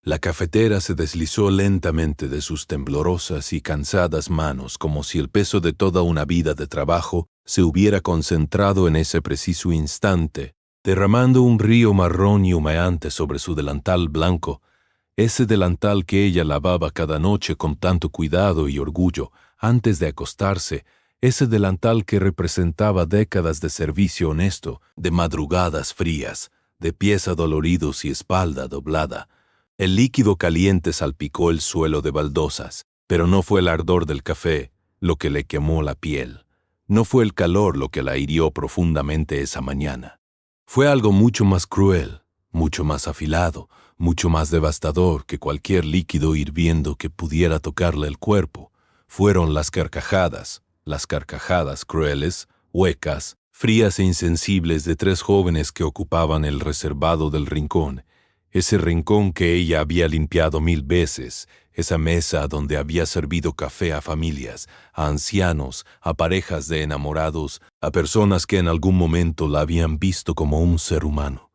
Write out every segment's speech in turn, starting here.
La cafetera se deslizó lentamente de sus temblorosas y cansadas manos como si el peso de toda una vida de trabajo se hubiera concentrado en ese preciso instante, derramando un río marrón y humeante sobre su delantal blanco, ese delantal que ella lavaba cada noche con tanto cuidado y orgullo antes de acostarse, ese delantal que representaba décadas de servicio honesto, de madrugadas frías, de pies adoloridos y espalda doblada. El líquido caliente salpicó el suelo de baldosas, pero no fue el ardor del café lo que le quemó la piel. No fue el calor lo que la hirió profundamente esa mañana. Fue algo mucho más cruel, mucho más afilado, mucho más devastador que cualquier líquido hirviendo que pudiera tocarle el cuerpo. Fueron las carcajadas crueles, huecas, frías e insensibles de tres jóvenes que ocupaban el reservado del rincón, ese rincón que ella había limpiado 1000 veces, esa mesa donde había servido café a familias, a ancianos, a parejas de enamorados, a personas que en algún momento la habían visto como un ser humano.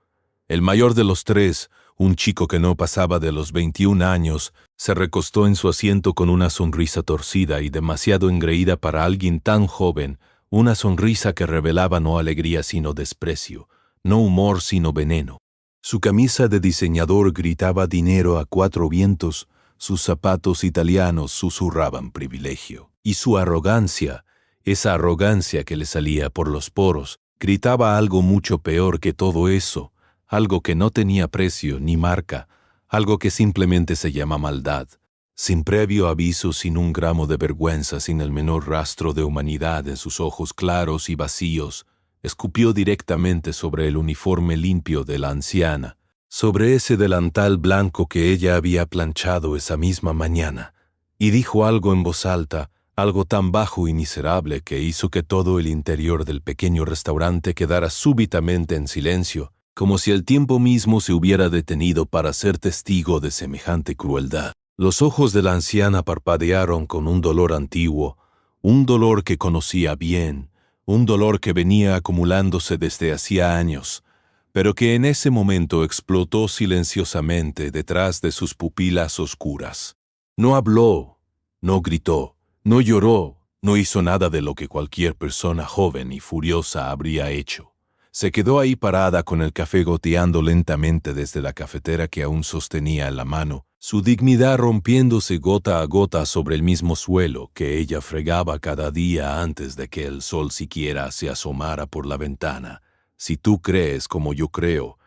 El mayor de los tres, un chico que no pasaba de los 21 años, se recostó en su asiento con una sonrisa torcida y demasiado engreída para alguien tan joven, una sonrisa que revelaba no alegría sino desprecio, no humor sino veneno. Su camisa de diseñador gritaba dinero a cuatro vientos, sus zapatos italianos susurraban privilegio. Y su arrogancia, esa arrogancia que le salía por los poros, gritaba algo mucho peor que todo eso, algo que no tenía precio ni marca, algo que simplemente se llama maldad. Sin previo aviso, sin un gramo de vergüenza, sin el menor rastro de humanidad en sus ojos claros y vacíos, escupió directamente sobre el uniforme limpio de la anciana, sobre ese delantal blanco que ella había planchado esa misma mañana, y dijo algo en voz alta, algo tan bajo y miserable que hizo que todo el interior del pequeño restaurante quedara súbitamente en silencio, como si el tiempo mismo se hubiera detenido para ser testigo de semejante crueldad. Los ojos de la anciana parpadearon con un dolor antiguo, un dolor que conocía bien, un dolor que venía acumulándose desde hacía años, pero que en ese momento explotó silenciosamente detrás de sus pupilas oscuras. No habló, no gritó, no lloró, no hizo nada de lo que cualquier persona joven y furiosa habría hecho. Se quedó ahí parada con el café goteando lentamente desde la cafetera que aún sostenía en la mano, su dignidad rompiéndose gota a gota sobre el mismo suelo que ella fregaba cada día antes de que el sol siquiera se asomara por la ventana. Si tú crees como yo creo,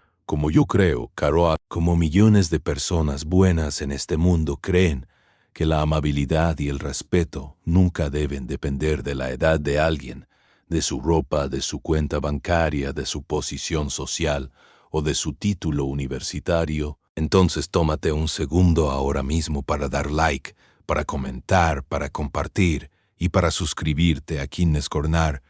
Caroa, como millones de personas buenas en este mundo creen, que la amabilidad y el respeto nunca deben depender de la edad de alguien, de su ropa, de su cuenta bancaria, de su posición social o de su título universitario, entonces tómate un segundo ahora mismo para dar like, para comentar, para compartir y para suscribirte a Quines Cornar,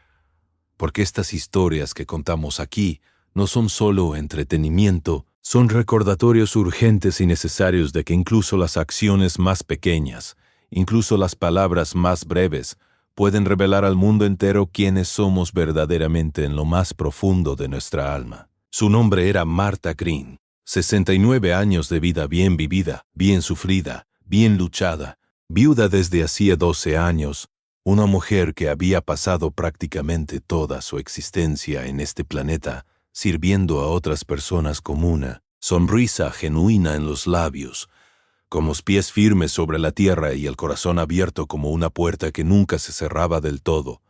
porque estas historias que contamos aquí no son solo entretenimiento, son recordatorios urgentes y necesarios de que incluso las acciones más pequeñas, incluso las palabras más breves, pueden revelar al mundo entero quiénes somos verdaderamente en lo más profundo de nuestra alma. Su nombre era Martha Green, 69 años de vida bien vivida, bien sufrida, bien luchada, viuda desde hacía 12 años, una mujer que había pasado prácticamente toda su existencia en este planeta, sirviendo a otras personas con una sonrisa genuina en los labios, con los pies firmes sobre la tierra y el corazón abierto como una puerta que nunca se cerraba del todo.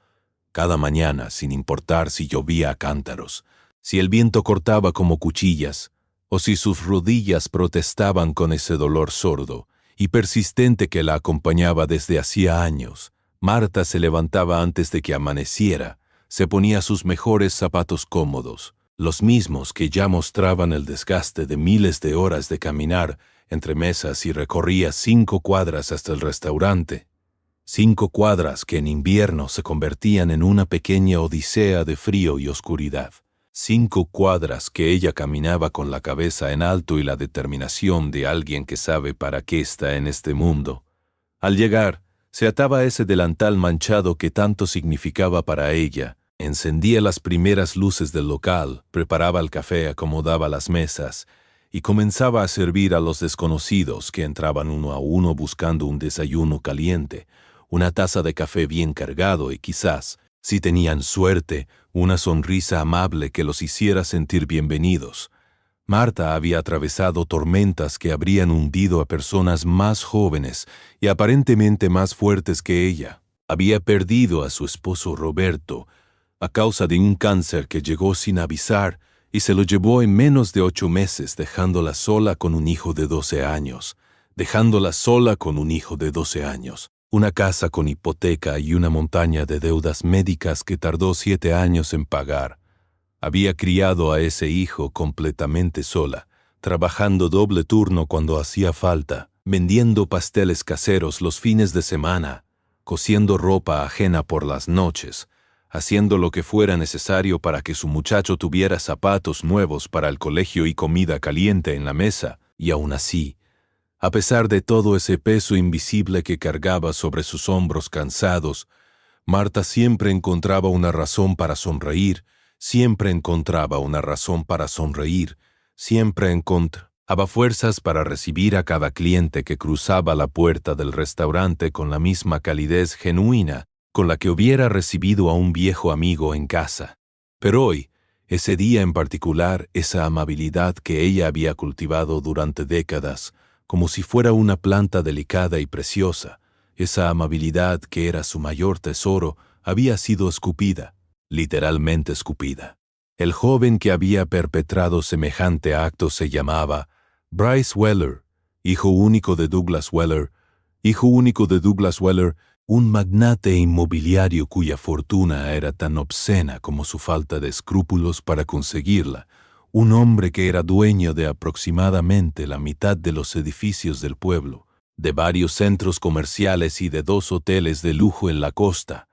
Cada mañana, sin importar si llovía a cántaros, si el viento cortaba como cuchillas, o si sus rodillas protestaban con ese dolor sordo y persistente que la acompañaba desde hacía años, Martha se levantaba antes de que amaneciera, se ponía sus mejores zapatos cómodos, los mismos que ya mostraban el desgaste de miles de horas de caminar entre mesas y recorría 5 cuadras hasta el restaurante. 5 cuadras que en invierno se convertían en una pequeña odisea de frío y oscuridad. 5 cuadras que ella caminaba con la cabeza en alto y la determinación de alguien que sabe para qué está en este mundo. Al llegar, se ataba ese delantal manchado que tanto significaba para ella, encendía las primeras luces del local, preparaba el café, acomodaba las mesas, y comenzaba a servir a los desconocidos que entraban uno a uno buscando un desayuno caliente, una taza de café bien cargado y quizás, si tenían suerte, una sonrisa amable que los hiciera sentir bienvenidos. Marta había atravesado tormentas que habrían hundido a personas más jóvenes y aparentemente más fuertes que ella. Había perdido a su esposo Roberto a causa de un cáncer que llegó sin avisar y se lo llevó en menos de 8 meses, dejándola sola con un hijo de 12 años. Una casa con hipoteca y una montaña de deudas médicas que tardó 7 años en pagar. Había criado a ese hijo completamente sola, trabajando doble turno cuando hacía falta, vendiendo pasteles caseros los fines de semana, cosiendo ropa ajena por las noches, haciendo lo que fuera necesario para que su muchacho tuviera zapatos nuevos para el colegio y comida caliente en la mesa, y aún así, a pesar de todo ese peso invisible que cargaba sobre sus hombros cansados, Marta siempre encontraba una razón para sonreír, siempre encontraba fuerzas para recibir a cada cliente que cruzaba la puerta del restaurante con la misma calidez genuina con la que hubiera recibido a un viejo amigo en casa. Pero hoy, ese día en particular, esa amabilidad que ella había cultivado durante décadas, como si fuera una planta delicada y preciosa, esa amabilidad que era su mayor tesoro, había sido escupida, literalmente escupida. El joven que había perpetrado semejante acto se llamaba Bryce Weller, hijo único de Douglas Weller, un magnate inmobiliario cuya fortuna era tan obscena como su falta de escrúpulos para conseguirla, un hombre que era dueño de aproximadamente la mitad de los edificios del pueblo, de varios centros comerciales y de 2 hoteles de lujo en la costa.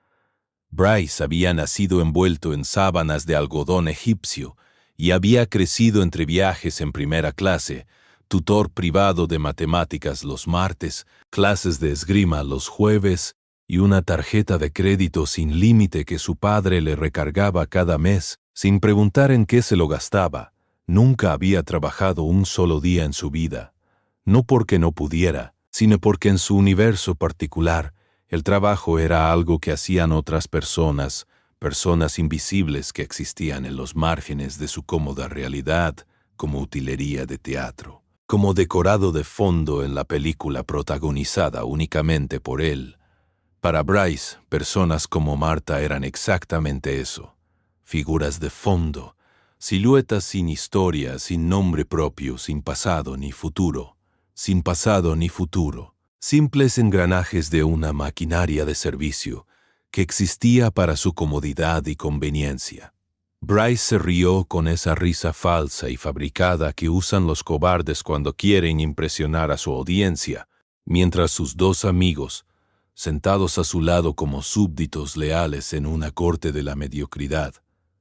Bryce había nacido envuelto en sábanas de algodón egipcio y había crecido entre viajes en primera clase, tutor privado de matemáticas los martes, clases de esgrima los jueves y una tarjeta de crédito sin límite que su padre le recargaba cada mes, sin preguntar en qué se lo gastaba. Nunca había trabajado un solo día en su vida, no porque no pudiera, sino porque en su universo particular, el trabajo era algo que hacían otras personas, personas invisibles que existían en los márgenes de su cómoda realidad, como utilería de teatro, como decorado de fondo en la película protagonizada únicamente por él. Para Bryce, personas como Marta eran exactamente eso, figuras de fondo, siluetas sin historia, sin nombre propio, sin pasado ni futuro, simples engranajes de una maquinaria de servicio que existía para su comodidad y conveniencia. Bryce se rió con esa risa falsa y fabricada que usan los cobardes cuando quieren impresionar a su audiencia, mientras sus 2 amigos, sentados a su lado como súbditos leales en una corte de la mediocridad,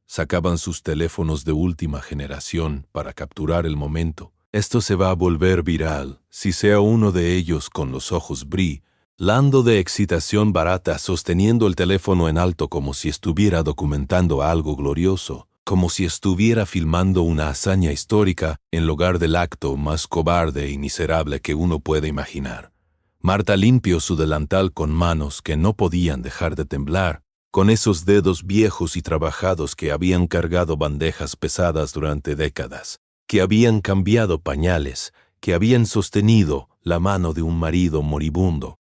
sacaban sus teléfonos de última generación para capturar el momento. Esto se va a volver viral, si sea uno de ellos con los ojos brillando de excitación barata sosteniendo el teléfono en alto como si estuviera documentando algo glorioso, como si estuviera filmando una hazaña histórica en lugar del acto más cobarde y miserable que uno puede imaginar. Marta limpió su delantal con manos que no podían dejar de temblar, con esos dedos viejos y trabajados que habían cargado bandejas pesadas durante décadas, que habían cambiado pañales, que habían sostenido la mano de un marido moribundo,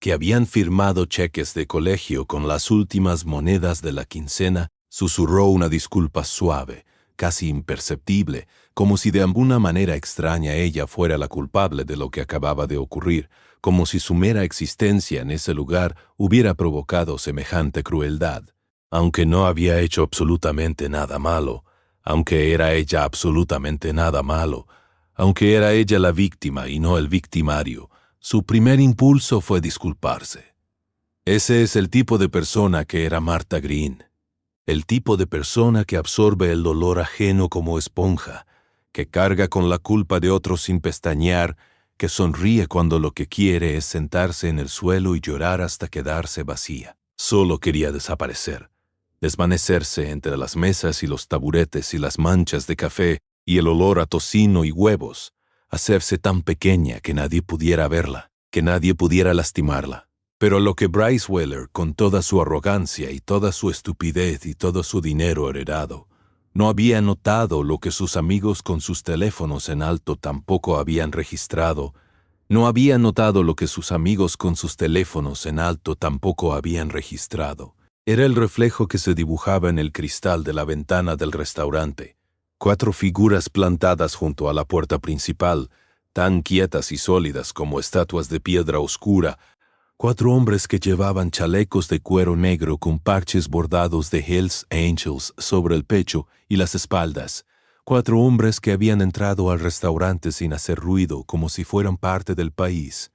que habían firmado cheques de colegio con las últimas monedas de la quincena. Susurró una disculpa suave, casi imperceptible, como si de alguna manera extraña ella fuera la culpable de lo que acababa de ocurrir, como si su mera existencia en ese lugar hubiera provocado semejante crueldad. Aunque no había hecho absolutamente nada malo, aunque era ella absolutamente nada malo, aunque era ella la víctima y no el victimario, su primer impulso fue disculparse. Ese es el tipo de persona que era Martha Green. El tipo de persona que absorbe el dolor ajeno como esponja, que carga con la culpa de otros sin pestañear, que sonríe cuando lo que quiere es sentarse en el suelo y llorar hasta quedarse vacía. Solo quería desaparecer. desvanecerse entre las mesas y los taburetes y las manchas de café y el olor a tocino y huevos, hacerse tan pequeña que nadie pudiera verla, que nadie pudiera lastimarla. Pero lo que Bryce Weller, con toda su arrogancia y toda su estupidez y todo su dinero heredado, no había notado, lo que sus amigos con sus teléfonos en alto tampoco habían registrado, no había notado lo que sus amigos con sus teléfonos en alto tampoco habían registrado. Era el reflejo que se dibujaba en el cristal de la ventana del restaurante. 4 figuras plantadas junto a la puerta principal, tan quietas y sólidas como estatuas de piedra oscura. 4 hombres que llevaban chalecos de cuero negro con parches bordados de Hells Angels sobre el pecho y las espaldas. 4 hombres que habían entrado al restaurante sin hacer ruido, como si fueran parte del país.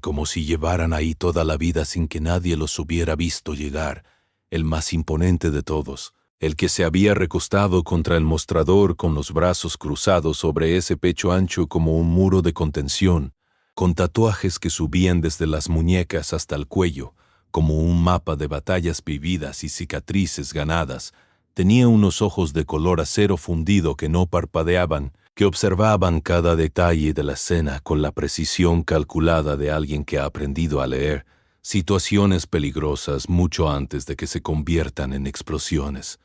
Como si llevaran ahí toda la vida sin que nadie los hubiera visto llegar. El más imponente de todos, el que se había recostado contra el mostrador con los brazos cruzados sobre ese pecho ancho como un muro de contención, con tatuajes que subían desde las muñecas hasta el cuello, como un mapa de batallas vividas y cicatrices ganadas. Tenía unos ojos de color acero fundido que no parpadeaban, que observaban cada detalle de la escena con la precisión calculada de alguien que ha aprendido a leer situaciones peligrosas mucho antes de que se conviertan en explosiones.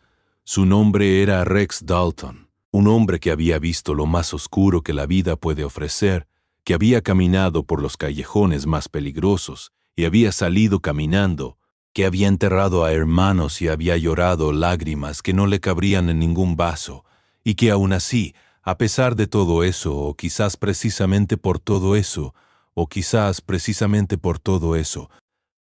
Su nombre era Rex Dalton, un hombre que había visto lo más oscuro que la vida puede ofrecer, que había caminado por los callejones más peligrosos y había salido caminando, que había enterrado a hermanos y había llorado lágrimas que no le cabrían en ningún vaso, y que aún así, a pesar de todo eso, o quizás precisamente por todo eso,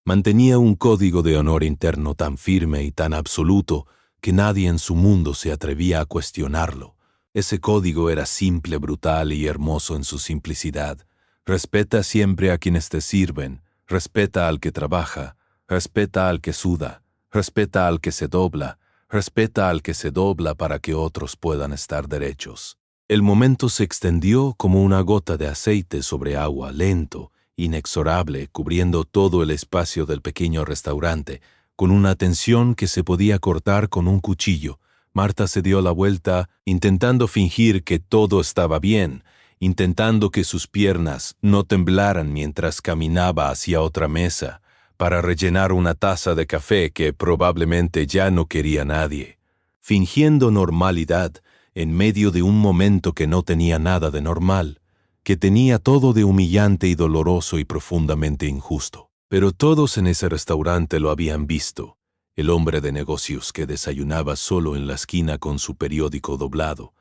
mantenía un código de honor interno tan firme y tan absoluto que nadie en su mundo se atrevía a cuestionarlo. Ese código era simple, brutal y hermoso en su simplicidad. Respeta siempre a quienes te sirven, respeta al que trabaja, respeta al que suda, respeta al que se dobla, respeta al que se dobla para que otros puedan estar derechos. El momento se extendió como una gota de aceite sobre agua, lento, inexorable, cubriendo todo el espacio del pequeño restaurante, con una tensión que se podía cortar con un cuchillo. Marta se dio la vuelta, intentando fingir que todo estaba bien, intentando que sus piernas no temblaran mientras caminaba hacia otra mesa, para rellenar una taza de café que probablemente ya no quería nadie. Fingiendo normalidad, en medio de un momento que no tenía nada de normal, que tenía todo de humillante y doloroso y profundamente injusto. Pero todos en ese restaurante lo habían visto. El hombre de negocios que desayunaba solo en la esquina con su periódico doblado,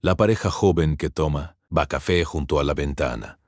la pareja joven que va café junto a la ventana,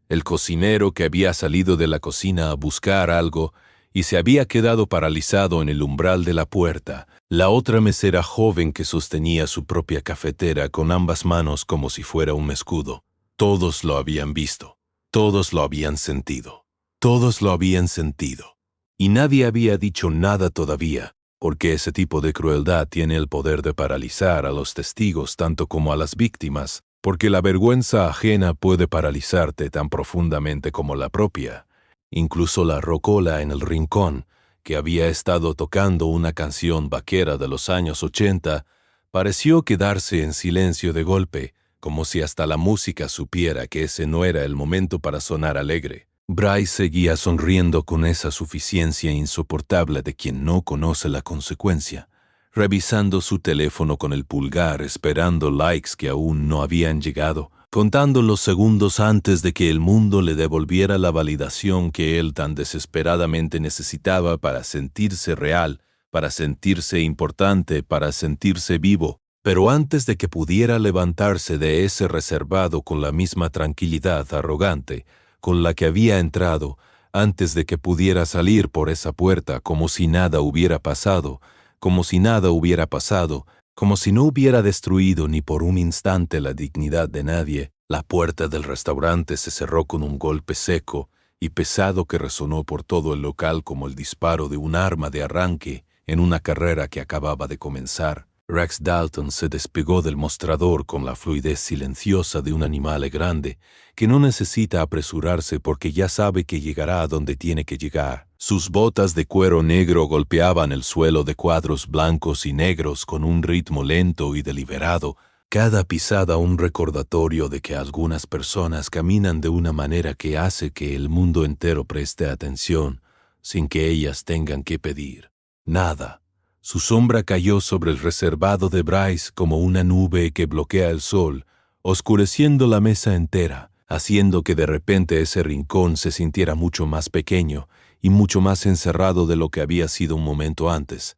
el cocinero que había salido de la cocina a buscar algo y se había quedado paralizado en el umbral de la puerta, la otra mesera joven que sostenía su propia cafetera con ambas manos como si fuera un escudo. Todos lo habían visto, todos lo habían sentido, todos lo habían sentido. Y nadie había dicho nada todavía, porque ese tipo de crueldad tiene el poder de paralizar a los testigos tanto como a las víctimas, porque la vergüenza ajena puede paralizarte tan profundamente como la propia. Incluso la rocola en el rincón, que había estado tocando una canción vaquera de los años 80, pareció quedarse en silencio de golpe, como si hasta la música supiera que ese no era el momento para sonar alegre. Bryce seguía sonriendo con esa suficiencia insoportable de quien no conoce la consecuencia, revisando su teléfono con el pulgar, esperando likes que aún no habían llegado, contando los segundos antes de que el mundo le devolviera la validación que él tan desesperadamente necesitaba para sentirse real, para sentirse importante, para sentirse vivo. Pero antes de que pudiera levantarse de ese reservado con la misma tranquilidad arrogante con la que había entrado, antes de que pudiera salir por esa puerta como si nada hubiera pasado, como si nada hubiera pasado, como si no hubiera destruido ni por un instante la dignidad de nadie, la puerta del restaurante se cerró con un golpe seco y pesado que resonó por todo el local como el disparo de un arma de arranque en una carrera que acababa de comenzar. Rex Dalton se despegó del mostrador con la fluidez silenciosa de un animal grande que no necesita apresurarse porque ya sabe que llegará a donde tiene que llegar. Sus botas de cuero negro golpeaban el suelo de cuadros blancos y negros con un ritmo lento y deliberado, cada pisada un recordatorio de que algunas personas caminan de una manera que hace que el mundo entero preste atención, sin que ellas tengan que pedir nada. Su sombra cayó sobre el reservado de Bryce como una nube que bloquea el sol, oscureciendo la mesa entera, haciendo que de repente ese rincón se sintiera mucho más pequeño y mucho más encerrado de lo que había sido un momento antes.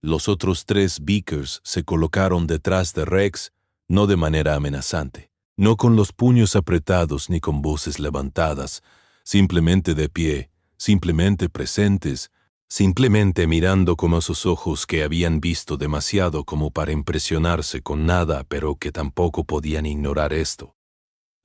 Los otros 3 Beakers se colocaron detrás de Rex, no de manera amenazante, no con los puños apretados ni con voces levantadas, simplemente de pie, simplemente presentes, simplemente mirando con esos ojos que habían visto demasiado como para impresionarse con nada, pero que tampoco podían ignorar esto.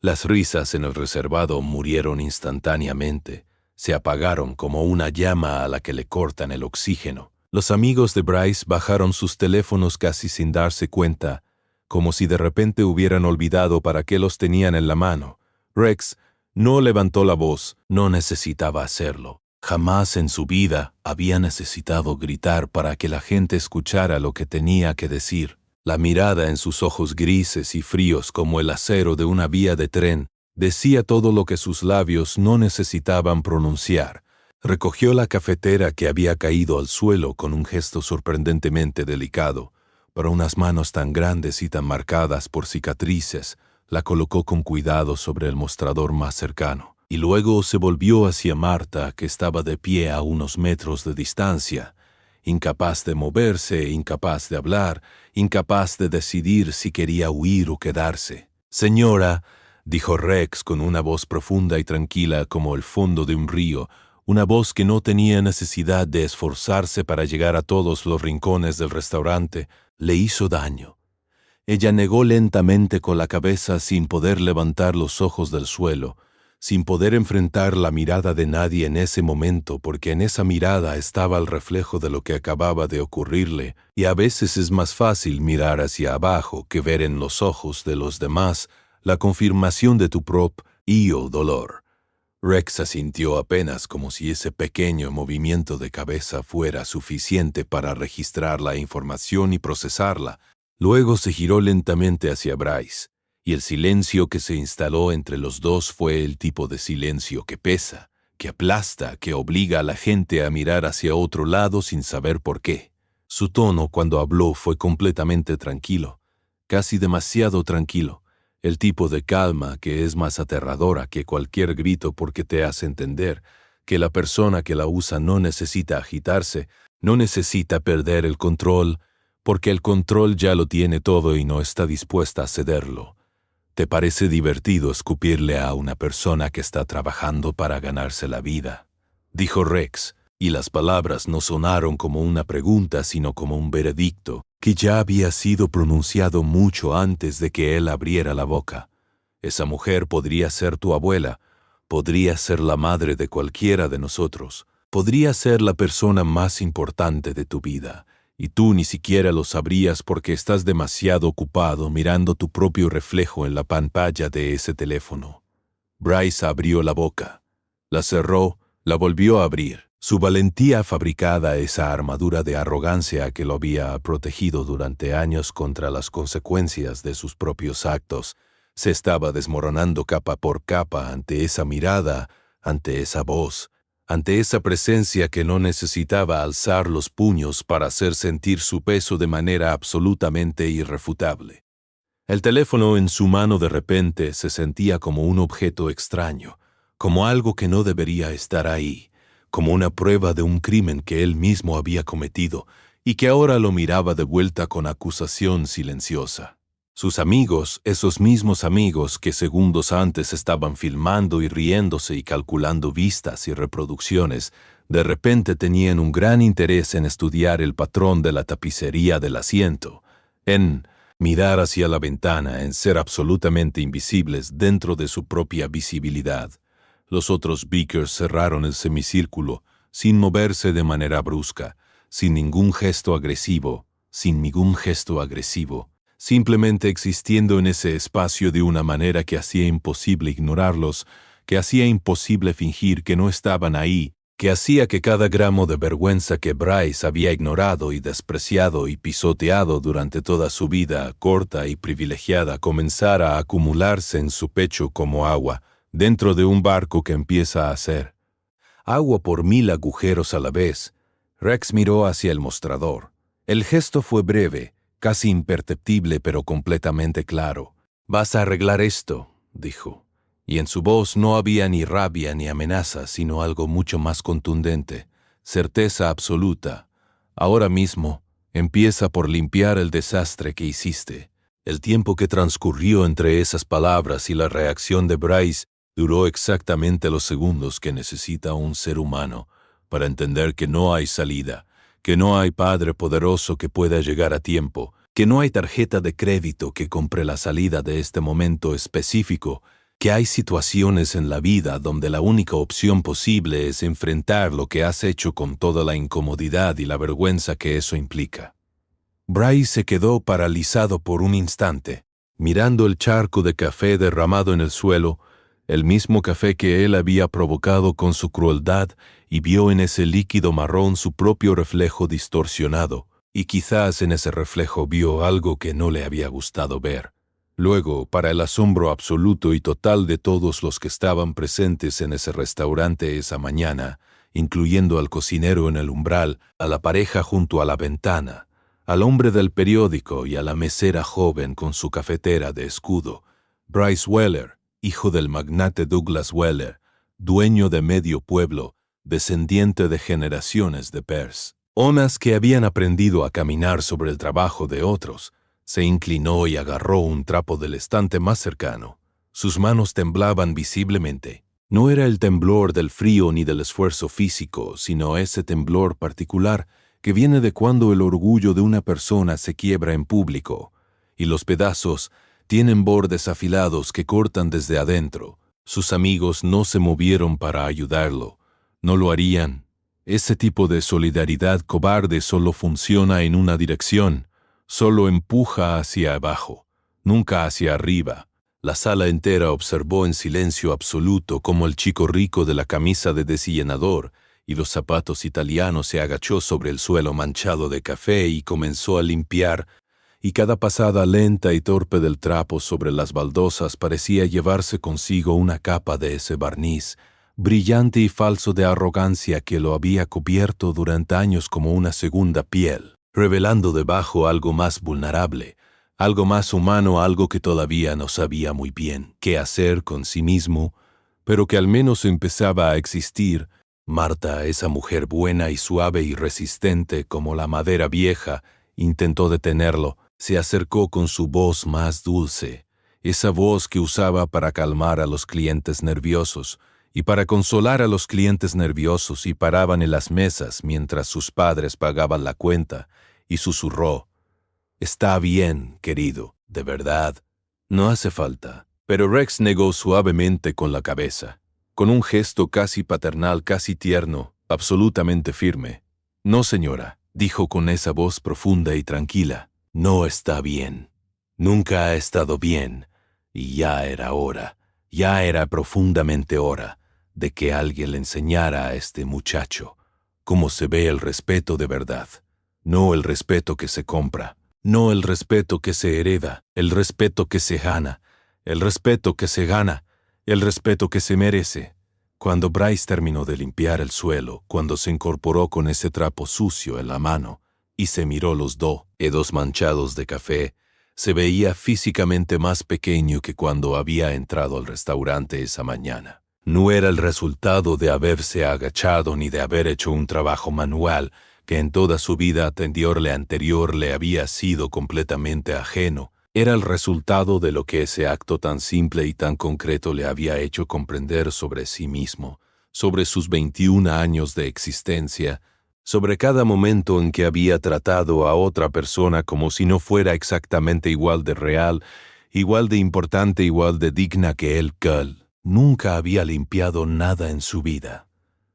Las risas en el reservado murieron instantáneamente, se apagaron como una llama a la que le cortan el oxígeno. Los amigos de Bryce bajaron sus teléfonos casi sin darse cuenta, como si de repente hubieran olvidado para qué los tenían en la mano. Rex no levantó la voz, no necesitaba hacerlo. Jamás en su vida había necesitado gritar para que la gente escuchara lo que tenía que decir. La mirada en sus ojos grises y fríos como el acero de una vía de tren decía todo lo que sus labios no necesitaban pronunciar. Recogió la cafetera que había caído al suelo con un gesto sorprendentemente delicado, pero unas manos tan grandes y tan marcadas por cicatrices la colocó con cuidado sobre el mostrador más cercano. Y luego se volvió hacia Marta, que estaba de pie a unos metros de distancia, incapaz de moverse, incapaz de hablar, incapaz de decidir si quería huir o quedarse. «Señora», dijo Rex con una voz profunda y tranquila como el fondo de un río, una voz que no tenía necesidad de esforzarse para llegar a todos los rincones del restaurante, le hizo daño. Ella negó lentamente con la cabeza sin poder levantar los ojos del suelo, sin poder enfrentar la mirada de nadie en ese momento, porque en esa mirada estaba el reflejo de lo que acababa de ocurrirle, y a veces es más fácil mirar hacia abajo que ver en los ojos de los demás la confirmación de tu propio dolor. Rex asintió apenas como si ese pequeño movimiento de cabeza fuera suficiente para registrar la información y procesarla. Luego se giró lentamente hacia Bryce. Y el silencio que se instaló entre los dos fue el tipo de silencio que pesa, que aplasta, que obliga a la gente a mirar hacia otro lado sin saber por qué. Su tono cuando habló fue completamente tranquilo, casi demasiado tranquilo, el tipo de calma que es más aterradora que cualquier grito porque te hace entender que la persona que la usa no necesita agitarse, no necesita perder el control, porque el control ya lo tiene todo y no está dispuesta a cederlo. ¿Te parece divertido escupirle a una persona que está trabajando para ganarse la vida?, dijo Rex, y las palabras no sonaron como una pregunta sino como un veredicto que ya había sido pronunciado mucho antes de que él abriera la boca. Esa mujer podría ser tu abuela, podría ser la madre de cualquiera de nosotros, podría ser la persona más importante de tu vida. Y tú ni siquiera lo sabrías porque estás demasiado ocupado mirando tu propio reflejo en la pantalla de ese teléfono. Bryce abrió la boca, la cerró, la volvió a abrir. Su valentía fabricada, esa armadura de arrogancia que lo había protegido durante años contra las consecuencias de sus propios actos, se estaba desmoronando capa por capa ante esa mirada, ante esa voz, ante esa presencia que no necesitaba alzar los puños para hacer sentir su peso de manera absolutamente irrefutable. El teléfono en su mano de repente se sentía como un objeto extraño, como algo que no debería estar ahí, como una prueba de un crimen que él mismo había cometido y que ahora lo miraba de vuelta con acusación silenciosa. Sus amigos, esos mismos amigos que segundos antes estaban filmando y riéndose y calculando vistas y reproducciones, de repente tenían un gran interés en estudiar el patrón de la tapicería del asiento, en mirar hacia la ventana, en ser absolutamente invisibles dentro de su propia visibilidad. Los otros Beakers cerraron el semicírculo, sin moverse de manera brusca, sin ningún gesto agresivo, sin ningún gesto agresivo, simplemente existiendo en ese espacio de una manera que hacía imposible ignorarlos, que hacía imposible fingir que no estaban ahí, que hacía que cada gramo de vergüenza que Bryce había ignorado y despreciado y pisoteado durante toda su vida corta y privilegiada comenzara a acumularse en su pecho como agua, dentro de un barco que empieza a hacer agua por 1000 agujeros a la vez. Rex miró hacia el mostrador. El gesto fue breve, casi imperceptible pero completamente claro. «Vas a arreglar esto», dijo. Y en su voz no había ni rabia ni amenaza, sino algo mucho más contundente, certeza absoluta. «Ahora mismo, empieza por limpiar el desastre que hiciste». El tiempo que transcurrió entre esas palabras y la reacción de Bryce duró exactamente los segundos que necesita un ser humano para entender que no hay salida, que no hay padre poderoso que pueda llegar a tiempo, que no hay tarjeta de crédito que compre la salida de este momento específico, que hay situaciones en la vida donde la única opción posible es enfrentar lo que has hecho con toda la incomodidad y la vergüenza que eso implica. Bryce se quedó paralizado por un instante, mirando el charco de café derramado en el suelo, el mismo café que él había provocado con su crueldad, y vio en ese líquido marrón su propio reflejo distorsionado, y quizás en ese reflejo vio algo que no le había gustado ver. Luego, para el asombro absoluto y total de todos los que estaban presentes en ese restaurante esa mañana, incluyendo al cocinero en el umbral, a la pareja junto a la ventana, al hombre del periódico y a la mesera joven con su cafetera de escudo, Bryce Weller, hijo del magnate Douglas Weller, dueño de medio pueblo, descendiente de generaciones de Pearce. Onas que habían aprendido a caminar sobre el trabajo de otros, se inclinó y agarró un trapo del estante más cercano. Sus manos temblaban visiblemente. No era el temblor del frío ni del esfuerzo físico, sino ese temblor particular que viene de cuando el orgullo de una persona se quiebra en público, y los pedazos tienen bordes afilados que cortan desde adentro. Sus amigos no se movieron para ayudarlo. No lo harían. Ese tipo de solidaridad cobarde solo funciona en una dirección, solo empuja hacia abajo, nunca hacia arriba. La sala entera observó en silencio absoluto cómo el chico rico de la camisa de desillenador y los zapatos italianos se agachó sobre el suelo manchado de café y comenzó a limpiar, y cada pasada lenta y torpe del trapo sobre las baldosas parecía llevarse consigo una capa de ese barniz, brillante y falso de arrogancia que lo había cubierto durante años como una segunda piel, revelando debajo algo más vulnerable, algo más humano, algo que todavía no sabía muy bien qué hacer con sí mismo, pero que al menos empezaba a existir. Marta, esa mujer buena y suave y resistente como la madera vieja, intentó detenerlo. Se acercó con su voz más dulce, esa voz que usaba para calmar a los clientes nerviosos y para consolar a los clientes nerviosos y paraban en las mesas mientras sus padres pagaban la cuenta, y susurró: «Está bien, querido, de verdad. No hace falta». Pero Rex negó suavemente con la cabeza, con un gesto casi paternal, casi tierno, absolutamente firme. «No, señora», dijo con esa voz profunda y tranquila. «No está bien. Nunca ha estado bien. Y ya era hora, ya era profundamente hora de que alguien le enseñara a este muchacho cómo se ve el respeto de verdad. No el respeto que se compra, no el respeto que se hereda, el respeto que se gana, el respeto que se gana, el respeto que se merece». Cuando Bryce terminó de limpiar el suelo, cuando se incorporó con ese trapo sucio en la mano y se miró los dedos manchados de café, se veía físicamente más pequeño que cuando había entrado al restaurante esa mañana. No era el resultado de haberse agachado ni de haber hecho un trabajo manual que en toda su vida anterior le había sido completamente ajeno. Era el resultado de lo que ese acto tan simple y tan concreto le había hecho comprender sobre sí mismo, sobre sus 21 años de existencia, sobre cada momento en que había tratado a otra persona como si no fuera exactamente igual de real, igual de importante, igual de digna que él. Nunca había limpiado nada en su vida.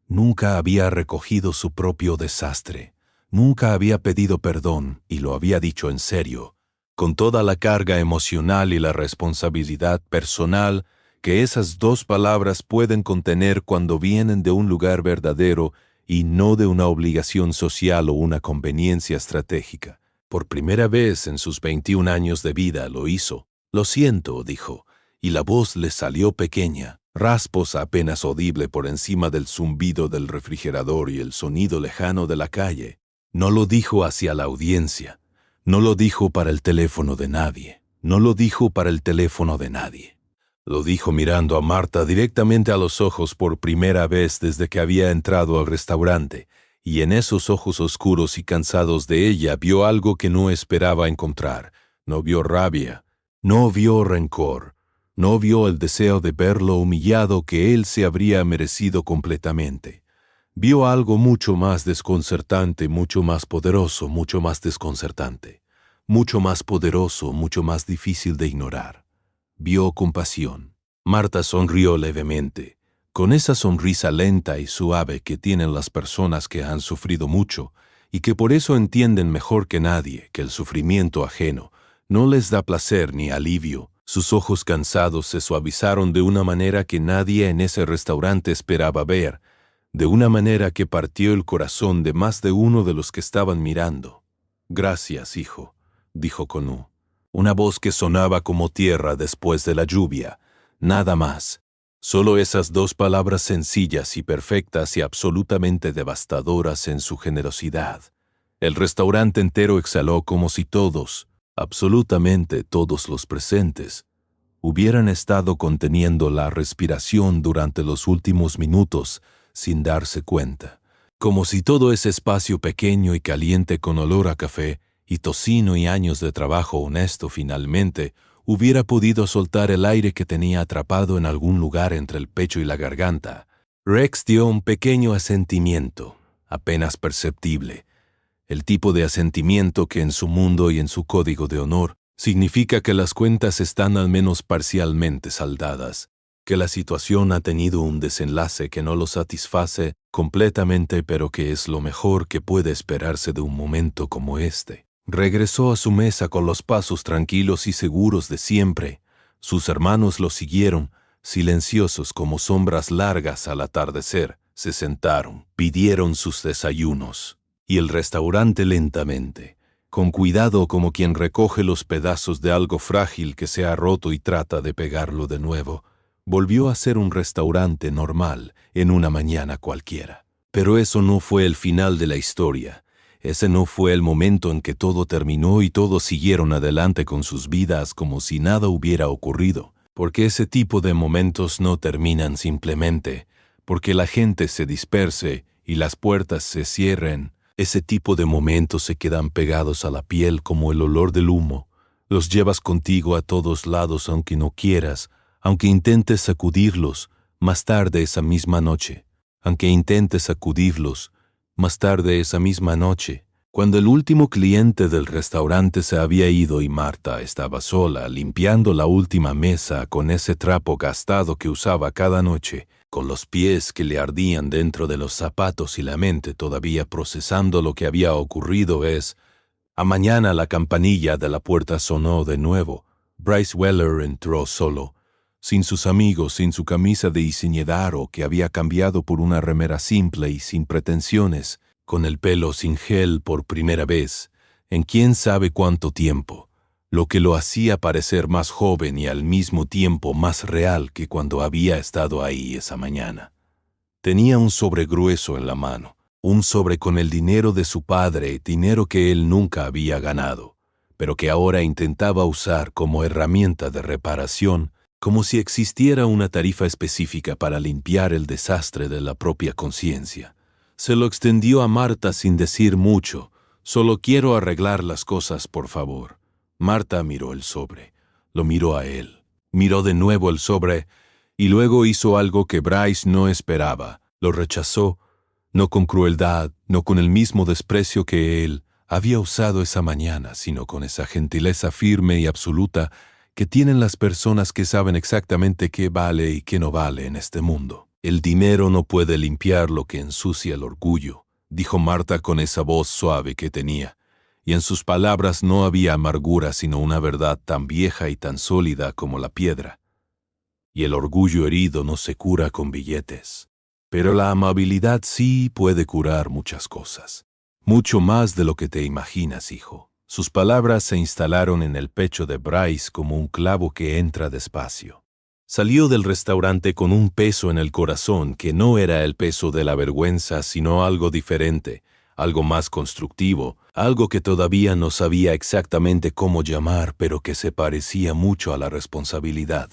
Nunca había recogido su propio desastre. Nunca había pedido perdón y lo había dicho en serio, con toda la carga emocional y la responsabilidad personal que esas dos palabras pueden contener cuando vienen de un lugar verdadero y no de una obligación social o una conveniencia estratégica. Por primera vez en sus 21 años de vida lo hizo. «Lo siento», dijo, y la voz le salió pequeña, rasposa apenas audible por encima del zumbido del refrigerador y el sonido lejano de la calle. No lo dijo hacia la audiencia, no lo dijo para el teléfono de nadie, no lo dijo para el teléfono de nadie. Lo dijo mirando a Marta directamente a los ojos por primera vez desde que había entrado al restaurante, y en esos ojos oscuros y cansados de ella vio algo que no esperaba encontrar. No vio rabia, no vio rencor, no vio el deseo de verlo humillado que él se habría merecido completamente. Vio algo mucho más desconcertante, mucho más poderoso, mucho más desconcertante, mucho más poderoso, mucho más difícil de ignorar. Vio compasión. Marta sonrió levemente, con esa sonrisa lenta y suave que tienen las personas que han sufrido mucho y que por eso entienden mejor que nadie que el sufrimiento ajeno no les da placer ni alivio. Sus ojos cansados se suavizaron de una manera que nadie en ese restaurante esperaba ver, de una manera que partió el corazón de más de uno de los que estaban mirando. «Gracias, hijo», dijo Conú. Una voz que sonaba como tierra después de la lluvia. Nada más. Solo esas dos palabras sencillas y perfectas y absolutamente devastadoras en su generosidad. El restaurante entero exhaló como si todos, absolutamente todos los presentes, hubieran estado conteniendo la respiración durante los últimos minutos sin darse cuenta, como si todo ese espacio pequeño y caliente con olor a café y tocino y años de trabajo honesto finalmente hubiera podido soltar el aire que tenía atrapado en algún lugar entre el pecho y la garganta. Rex dio un pequeño asentimiento, apenas perceptible, el tipo de asentimiento que en su mundo y en su código de honor significa que las cuentas están al menos parcialmente saldadas, que la situación ha tenido un desenlace que no lo satisface completamente, pero que es lo mejor que puede esperarse de un momento como este. Regresó a su mesa con los pasos tranquilos y seguros de siempre. Sus hermanos lo siguieron, silenciosos como sombras largas al atardecer. Se sentaron, pidieron sus desayunos. Y el restaurante lentamente, con cuidado como quien recoge los pedazos de algo frágil que se ha roto y trata de pegarlo de nuevo, volvió a ser un restaurante normal en una mañana cualquiera. Pero eso no fue el final de la historia. Ese no fue el momento en que todo terminó y todos siguieron adelante con sus vidas como si nada hubiera ocurrido. Porque ese tipo de momentos no terminan simplemente porque la gente se disperse y las puertas se cierren. Ese tipo de momentos se quedan pegados a la piel como el olor del humo. Los llevas contigo a todos lados aunque no quieras, aunque intentes sacudirlos, más tarde esa misma noche. Aunque intentes sacudirlos, más tarde esa misma noche. Cuando el último cliente del restaurante se había ido y Marta estaba sola, limpiando la última mesa con ese trapo gastado que usaba cada noche, con los pies que le ardían dentro de los zapatos y la mente todavía procesando lo que había ocurrido a mañana la campanilla de la puerta sonó de nuevo. Bryce Weller entró solo, sin sus amigos, sin su camisa de inciñedaro que había cambiado por una remera simple y sin pretensiones, con el pelo sin gel por primera vez, en quién sabe cuánto tiempo, lo que lo hacía parecer más joven y al mismo tiempo más real que cuando había estado ahí esa mañana. Tenía un sobre grueso en la mano, un sobre con el dinero de su padre, dinero que él nunca había ganado, pero que ahora intentaba usar como herramienta de reparación, como si existiera una tarifa específica para limpiar el desastre de la propia conciencia. Se lo extendió a Marta sin decir mucho. «Solo quiero arreglar las cosas, por favor». Marta miró el sobre, lo miró a él, miró de nuevo el sobre y luego hizo algo que Bryce no esperaba. Lo rechazó, no con crueldad, no con el mismo desprecio que él había usado esa mañana, sino con esa gentileza firme y absoluta que tienen las personas que saben exactamente qué vale y qué no vale en este mundo. El dinero no puede limpiar lo que ensucia el orgullo, dijo Marta con esa voz suave que tenía, y en sus palabras no había amargura sino una verdad tan vieja y tan sólida como la piedra. Y el orgullo herido no se cura con billetes. Pero la amabilidad sí puede curar muchas cosas. Mucho más de lo que te imaginas, hijo. Sus palabras se instalaron en el pecho de Bryce como un clavo que entra despacio. Salió del restaurante con un peso en el corazón que no era el peso de la vergüenza, sino algo diferente, algo más constructivo, algo que todavía no sabía exactamente cómo llamar, pero que se parecía mucho a la responsabilidad.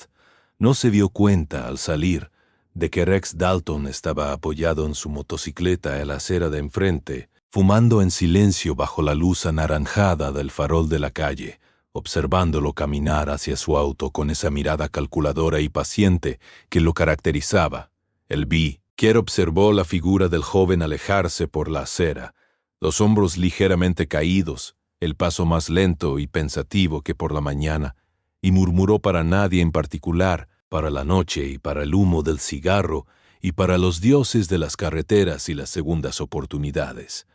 No se dio cuenta, al salir, de que Rex Dalton estaba apoyado en su motocicleta en la acera de enfrente, fumando en silencio bajo la luz anaranjada del farol de la calle, observándolo caminar hacia su auto con esa mirada calculadora y paciente que lo caracterizaba. Kier observó la figura del joven alejarse por la acera, los hombros ligeramente caídos, el paso más lento y pensativo que por la mañana, y murmuró para nadie en particular, para la noche y para el humo del cigarro y para los dioses de las carreteras y las segundas oportunidades.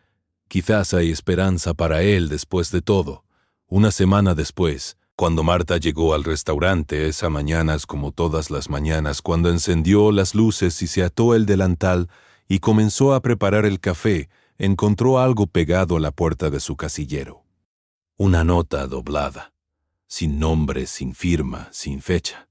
Quizás hay esperanza para él después de todo. Una semana después, cuando Marta llegó al restaurante esa mañana como todas las mañanas, cuando encendió las luces y se ató el delantal y comenzó a preparar el café, encontró algo pegado a la puerta de su casillero. Una nota doblada, sin nombre, sin firma, sin fecha.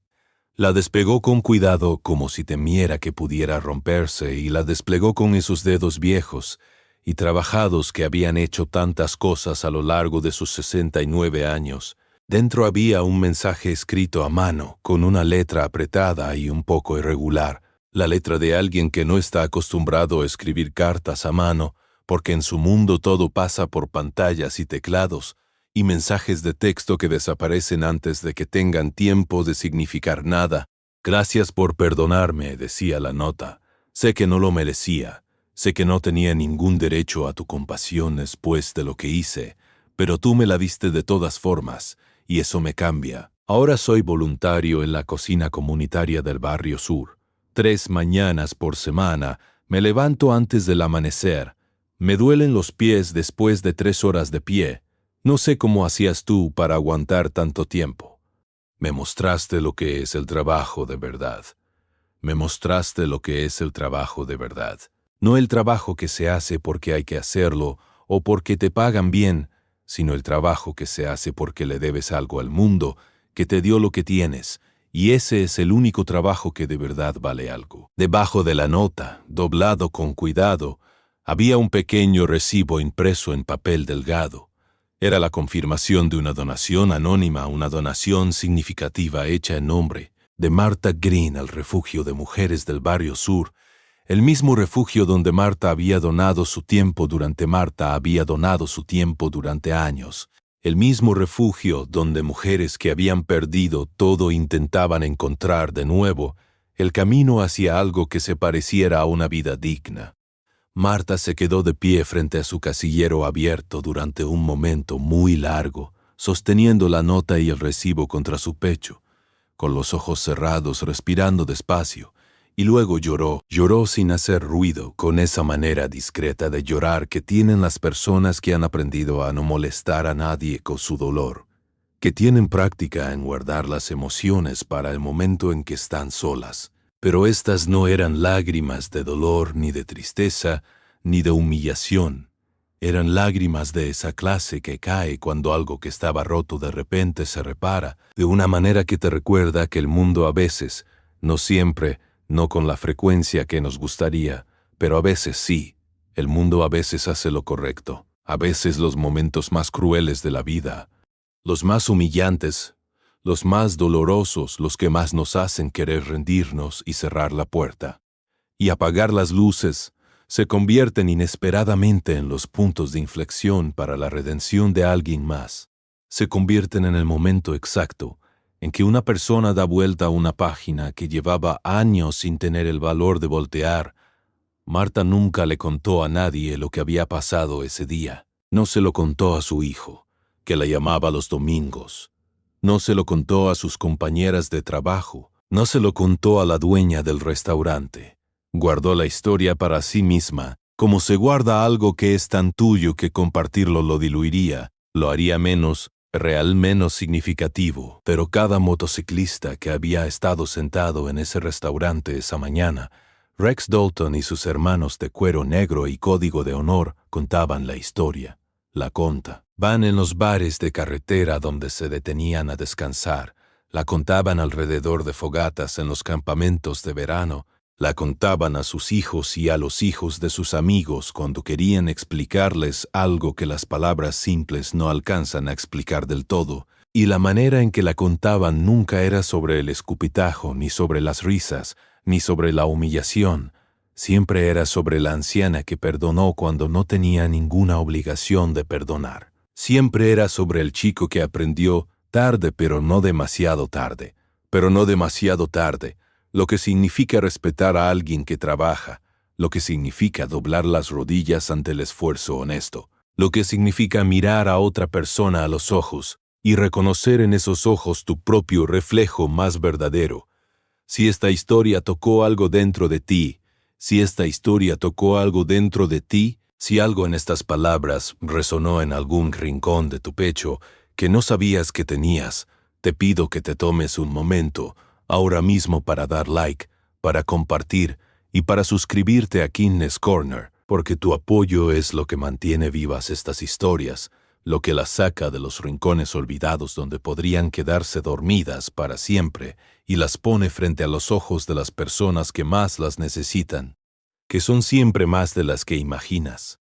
La despegó con cuidado como si temiera que pudiera romperse y la desplegó con esos dedos viejos y trabajados que habían hecho tantas cosas a lo largo de sus 69 años. Dentro había un mensaje escrito a mano, con una letra apretada y un poco irregular, la letra de alguien que no está acostumbrado a escribir cartas a mano, porque en su mundo todo pasa por pantallas y teclados, y mensajes de texto que desaparecen antes de que tengan tiempo de significar nada. «Gracias por perdonarme», decía la nota. «Sé que no lo merecía. Sé que no tenía ningún derecho a tu compasión después de lo que hice, pero tú me la diste de todas formas, y eso me cambia. Ahora soy voluntario en la cocina comunitaria del Barrio Sur. 3 mañanas por semana me levanto antes del amanecer. Me duelen los pies después de 3 horas de pie. No sé cómo hacías tú para aguantar tanto tiempo. Me mostraste lo que es el trabajo de verdad. Me mostraste lo que es el trabajo de verdad. No el trabajo que se hace porque hay que hacerlo o porque te pagan bien, sino el trabajo que se hace porque le debes algo al mundo, que te dio lo que tienes, y ese es el único trabajo que de verdad vale algo». Debajo de la nota, doblado con cuidado, había un pequeño recibo impreso en papel delgado. Era la confirmación de una donación anónima, una donación significativa hecha en nombre de Martha Green al refugio de mujeres del Barrio Sur, el mismo refugio donde Marta había donado su tiempo durante años, el mismo refugio donde mujeres que habían perdido todo intentaban encontrar de nuevo el camino hacia algo que se pareciera a una vida digna. Marta se quedó de pie frente a su casillero abierto durante un momento muy largo, sosteniendo la nota y el recibo contra su pecho, con los ojos cerrados, respirando despacio, y luego lloró sin hacer ruido, con esa manera discreta de llorar que tienen las personas que han aprendido a no molestar a nadie con su dolor, que tienen práctica en guardar las emociones para el momento en que están solas. Pero estas no eran lágrimas de dolor, ni de tristeza, ni de humillación. Eran lágrimas de esa clase que cae cuando algo que estaba roto de repente se repara, de una manera que te recuerda que el mundo a veces, no siempre, no con la frecuencia que nos gustaría, pero a veces sí, el mundo a veces hace lo correcto. A veces los momentos más crueles de la vida, los más humillantes, los más dolorosos, los que más nos hacen querer rendirnos y cerrar la puerta, y apagar las luces, se convierten inesperadamente en los puntos de inflexión para la redención de alguien más. Se convierten en el momento exacto en que una persona da vuelta a una página que llevaba años sin tener el valor de voltear. Marta nunca le contó a nadie lo que había pasado ese día. No se lo contó a su hijo, que la llamaba los domingos. No se lo contó a sus compañeras de trabajo, no se lo contó a la dueña del restaurante. Guardó la historia para sí misma, Como se guarda algo que es tan tuyo que compartirlo lo diluiría, lo haría menos real, menos significativo. Pero cada motociclista que había estado sentado en ese restaurante esa mañana, Rex Dalton y sus hermanos de cuero negro y código de honor contaban la historia. La conta. Van en los bares de carretera donde se detenían a descansar. La contaban alrededor de fogatas en los campamentos de verano. La contaban a sus hijos y a los hijos de sus amigos cuando querían explicarles algo que las palabras simples no alcanzan a explicar del todo. Y la manera en que la contaban nunca era sobre el escupitajo, ni sobre las risas, ni sobre la humillación. Siempre era sobre la anciana que perdonó cuando no tenía ninguna obligación de perdonar. Siempre era sobre el chico que aprendió tarde, pero no demasiado tarde. Pero no demasiado tarde. Lo que significa respetar a alguien que trabaja, lo que significa doblar las rodillas ante el esfuerzo honesto, lo que significa mirar a otra persona a los ojos y reconocer en esos ojos tu propio reflejo más verdadero. Si esta historia tocó algo dentro de ti, si esta historia tocó algo dentro de ti, si algo en estas palabras resonó en algún rincón de tu pecho que no sabías que tenías, te pido que te tomes un momento ahora mismo para dar like, para compartir y para suscribirte a King's Corner, porque tu apoyo es lo que mantiene vivas estas historias, lo que las saca de los rincones olvidados donde podrían quedarse dormidas para siempre y las pone frente a los ojos de las personas que más las necesitan, que son siempre más de las que imaginas.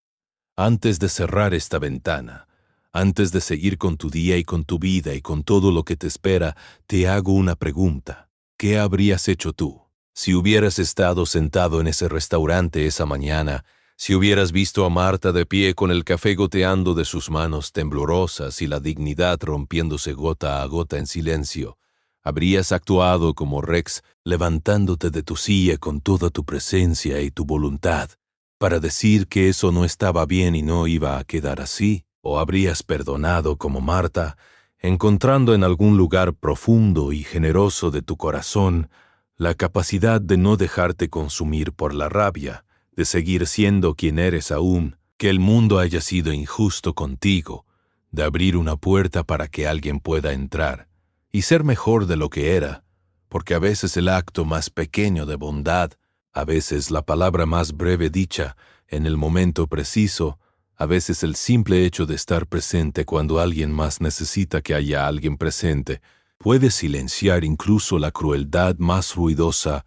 Antes de cerrar esta ventana, antes de seguir con tu día y con tu vida y con todo lo que te espera, te hago una pregunta. ¿Qué habrías hecho tú? Si hubieras estado sentado en ese restaurante esa mañana, si hubieras visto a Marta de pie con el café goteando de sus manos temblorosas y la dignidad rompiéndose gota a gota en silencio, habrías actuado como Rex, levantándote de tu silla con toda tu presencia y tu voluntad, para decir que eso no estaba bien y no iba a quedar así, o habrías perdonado como Marta, encontrando en algún lugar profundo y generoso de tu corazón la capacidad de no dejarte consumir por la rabia, de seguir siendo quien eres aún, que el mundo haya sido injusto contigo, de abrir una puerta para que alguien pueda entrar y ser mejor de lo que era, porque a veces el acto más pequeño de bondad, a veces la palabra más breve dicha en el momento preciso, a veces el simple hecho de estar presente cuando alguien más necesita que haya alguien presente, puede silenciar incluso la crueldad más ruidosa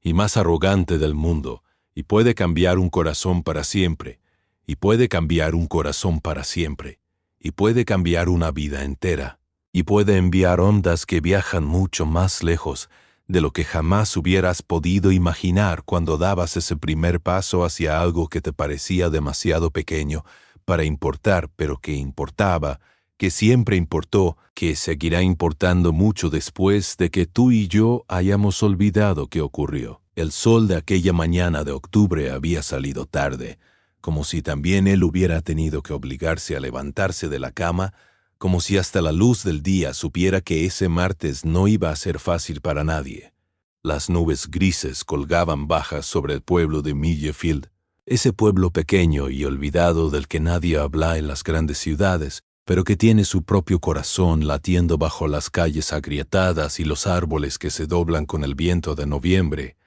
y más arrogante del mundo, y puede cambiar un corazón para siempre, y puede cambiar un corazón para siempre, y puede cambiar una vida entera, y puede enviar ondas que viajan mucho más lejos de lo que jamás hubieras podido imaginar cuando dabas ese primer paso hacia algo que te parecía demasiado pequeño para importar, pero que importaba, que siempre importó, que seguirá importando mucho después de que tú y yo hayamos olvidado qué ocurrió. El sol de aquella mañana de octubre había salido tarde, como si también él hubiera tenido que obligarse a levantarse de la cama, como si hasta la luz del día supiera que ese martes no iba a ser fácil para nadie. Las nubes grises colgaban bajas sobre el pueblo de Millefield, ese pueblo pequeño y olvidado del que nadie habla en las grandes ciudades, pero que tiene su propio corazón latiendo bajo las calles agrietadas y los árboles que se doblan con el viento de noviembre.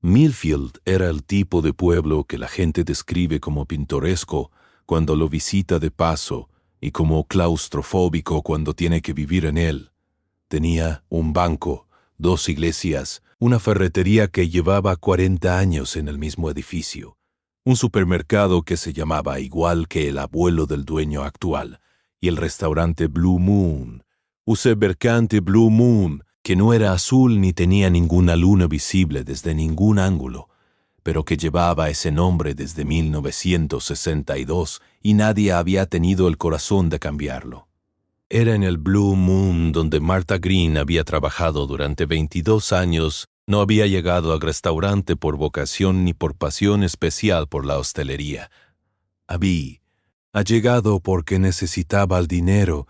Millfield era el tipo de pueblo que la gente describe como pintoresco cuando lo visita de paso y como claustrofóbico cuando tiene que vivir en él. Tenía un banco, 2 iglesias, una ferretería que llevaba 40 años en el mismo edificio, un supermercado que se llamaba igual que el abuelo del dueño actual, y el restaurante Blue Moon, Useberkante Blue Moon, que no era azul ni tenía ninguna luna visible desde ningún ángulo, pero que llevaba ese nombre desde 1962 y nadie había tenido el corazón de cambiarlo. Era en el Blue Moon donde Martha Green había trabajado durante 22 años. No había llegado al restaurante por vocación ni por pasión especial por la hostelería. Ha llegado porque necesitaba el dinero,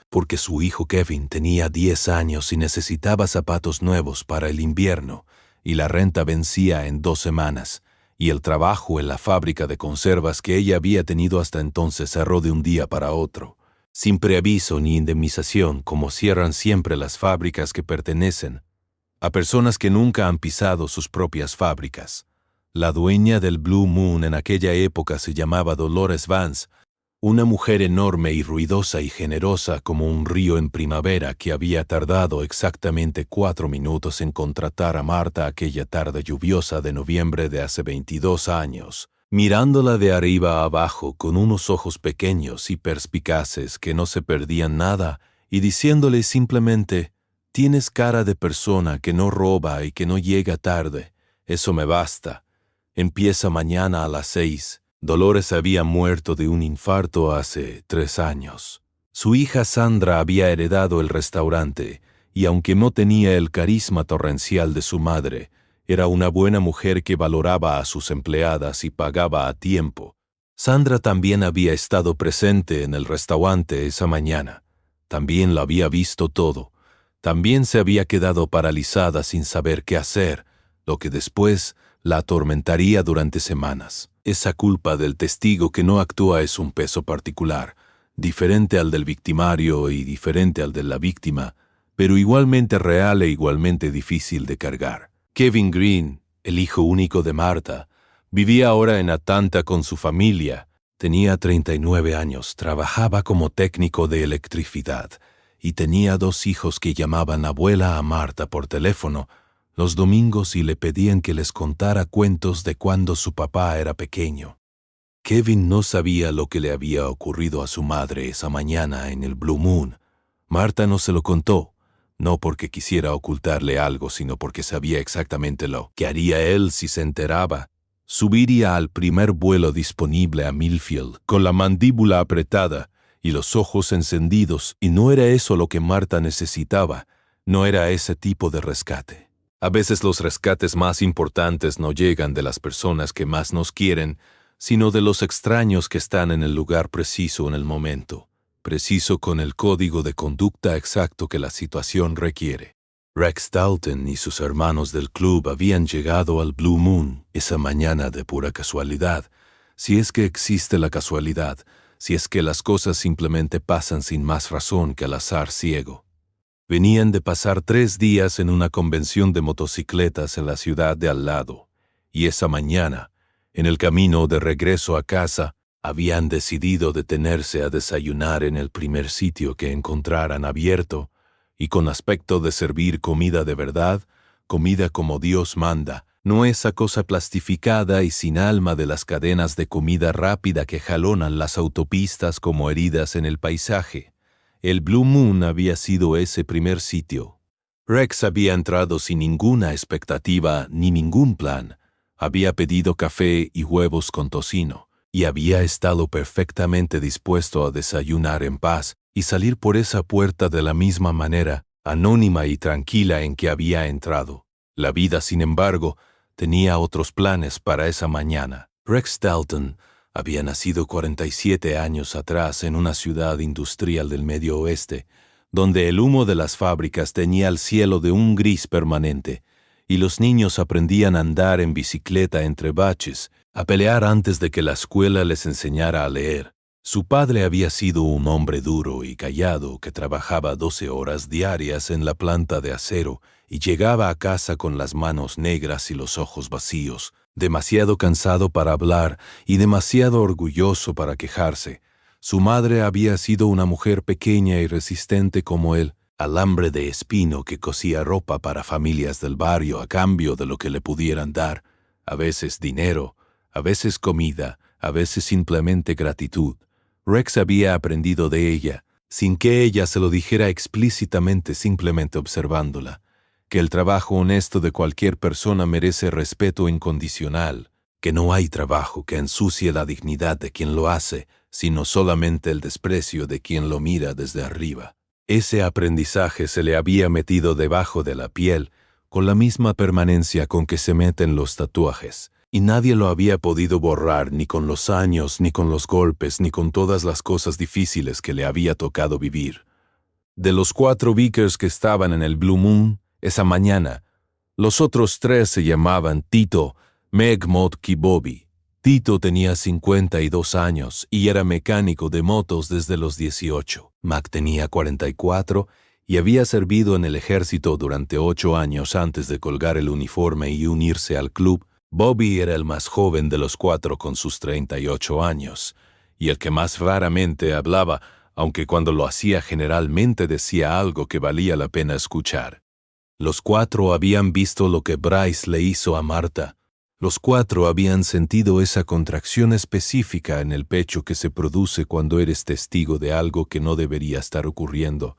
porque su hijo Kevin tenía 10 años y necesitaba zapatos nuevos para el invierno, y la renta vencía en 2 semanas, y el trabajo en la fábrica de conservas que ella había tenido hasta entonces cerró de un día para otro, sin preaviso ni indemnización, como cierran siempre las fábricas que pertenecen a personas que nunca han pisado sus propias fábricas. La dueña del Blue Moon en aquella época se llamaba Dolores Vance, una mujer enorme y ruidosa y generosa como un río en primavera que había tardado exactamente 4 minutos en contratar a Marta aquella tarde lluviosa de noviembre de hace 22 años, mirándola de arriba a abajo con unos ojos pequeños y perspicaces que no se perdían nada y diciéndole simplemente: «Tienes cara de persona que no roba y que no llega tarde. Eso me basta. Empieza mañana a las 6». Dolores había muerto de un infarto hace 3 años. Su hija Sandra había heredado el restaurante y aunque no tenía el carisma torrencial de su madre, era una buena mujer que valoraba a sus empleadas y pagaba a tiempo. Sandra también había estado presente en el restaurante esa mañana. También lo había visto todo. También se había quedado paralizada sin saber qué hacer, lo que después la atormentaría durante semanas. Esa culpa del testigo que no actúa es un peso particular, diferente al del victimario y diferente al de la víctima, pero igualmente real e igualmente difícil de cargar. Kevin Green, el hijo único de Marta, vivía ahora en Atlanta con su familia. Tenía 39 años, trabajaba como técnico de electricidad y tenía 2 hijos que llamaban abuela a Marta por teléfono los domingos y le pedían que les contara cuentos de cuando su papá era pequeño. Kevin no sabía lo que le había ocurrido a su madre esa mañana en el Blue Moon. Marta no se lo contó, no porque quisiera ocultarle algo, sino porque sabía exactamente lo que haría él si se enteraba. Subiría al primer vuelo disponible a Millfield, con la mandíbula apretada y los ojos encendidos, y no era eso lo que Marta necesitaba, no era ese tipo de rescate. A veces los rescates más importantes no llegan de las personas que más nos quieren, sino de los extraños que están en el lugar preciso en el momento, preciso con el código de conducta exacto que la situación requiere. Rex Dalton y sus hermanos del club habían llegado al Blue Moon esa mañana de pura casualidad, si es que existe la casualidad, si es que las cosas simplemente pasan sin más razón que al azar ciego. Venían de pasar 3 días en una convención de motocicletas en la ciudad de al lado, y esa mañana, en el camino de regreso a casa, habían decidido detenerse a desayunar en el primer sitio que encontraran abierto, y con aspecto de servir comida de verdad, comida como Dios manda, no esa cosa plastificada y sin alma de las cadenas de comida rápida que jalonan las autopistas como heridas en el paisaje. El Blue Moon había sido ese primer sitio. Rex había entrado sin ninguna expectativa ni ningún plan. Había pedido café y huevos con tocino, y había estado perfectamente dispuesto a desayunar en paz y salir por esa puerta de la misma manera, anónima y tranquila en que había entrado. La vida, sin embargo, tenía otros planes para esa mañana. Rex Dalton había nacido 47 años atrás en una ciudad industrial del Medio Oeste, donde el humo de las fábricas teñía el cielo de un gris permanente, y los niños aprendían a andar en bicicleta entre baches, a pelear antes de que la escuela les enseñara a leer. Su padre había sido un hombre duro y callado que trabajaba 12 horas diarias en la planta de acero y llegaba a casa con las manos negras y los ojos vacíos, demasiado cansado para hablar y demasiado orgulloso para quejarse. Su madre había sido una mujer pequeña y resistente como él, alambre de espino que cosía ropa para familias del barrio a cambio de lo que le pudieran dar, a veces dinero, a veces comida, a veces simplemente gratitud. Rex había aprendido de ella, sin que ella se lo dijera explícitamente, simplemente observándola, que el trabajo honesto de cualquier persona merece respeto incondicional, que no hay trabajo que ensucie la dignidad de quien lo hace, sino solamente el desprecio de quien lo mira desde arriba. Ese aprendizaje se le había metido debajo de la piel con la misma permanencia con que se meten los tatuajes, y nadie lo había podido borrar ni con los años, ni con los golpes, ni con todas las cosas difíciles que le había tocado vivir. De los 4 Vickers que estaban en el Blue Moon esa mañana, los otros 3 se llamaban Tito, Meg Motki Bobby. Tito tenía 52 años y era mecánico de motos desde los 18. Mac tenía 44 y había servido en el ejército durante 8 años antes de colgar el uniforme y unirse al club. Bobby era el más joven de los 4 con sus 38 años, y el que más raramente hablaba, aunque cuando lo hacía generalmente decía algo que valía la pena escuchar. Los 4 habían visto lo que Bryce le hizo a Marta. Los 4 habían sentido esa contracción específica en el pecho que se produce cuando eres testigo de algo que no debería estar ocurriendo,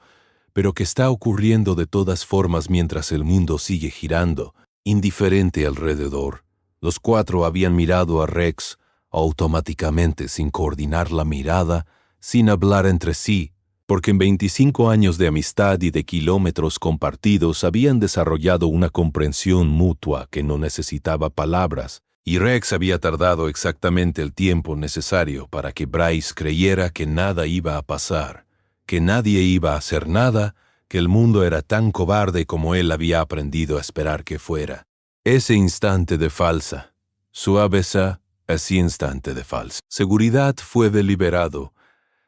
pero que está ocurriendo de todas formas mientras el mundo sigue girando, indiferente alrededor. Los 4 habían mirado a Rex, automáticamente sin coordinar la mirada, sin hablar entre sí, porque en 25 años de amistad y de kilómetros compartidos habían desarrollado una comprensión mutua que no necesitaba palabras, y Rex había tardado exactamente el tiempo necesario para que Bryce creyera que nada iba a pasar, que nadie iba a hacer nada, que el mundo era tan cobarde como él había aprendido a esperar que fuera. Ese instante de falsa, suaveza, ese instante de falsa seguridad fue deliberado.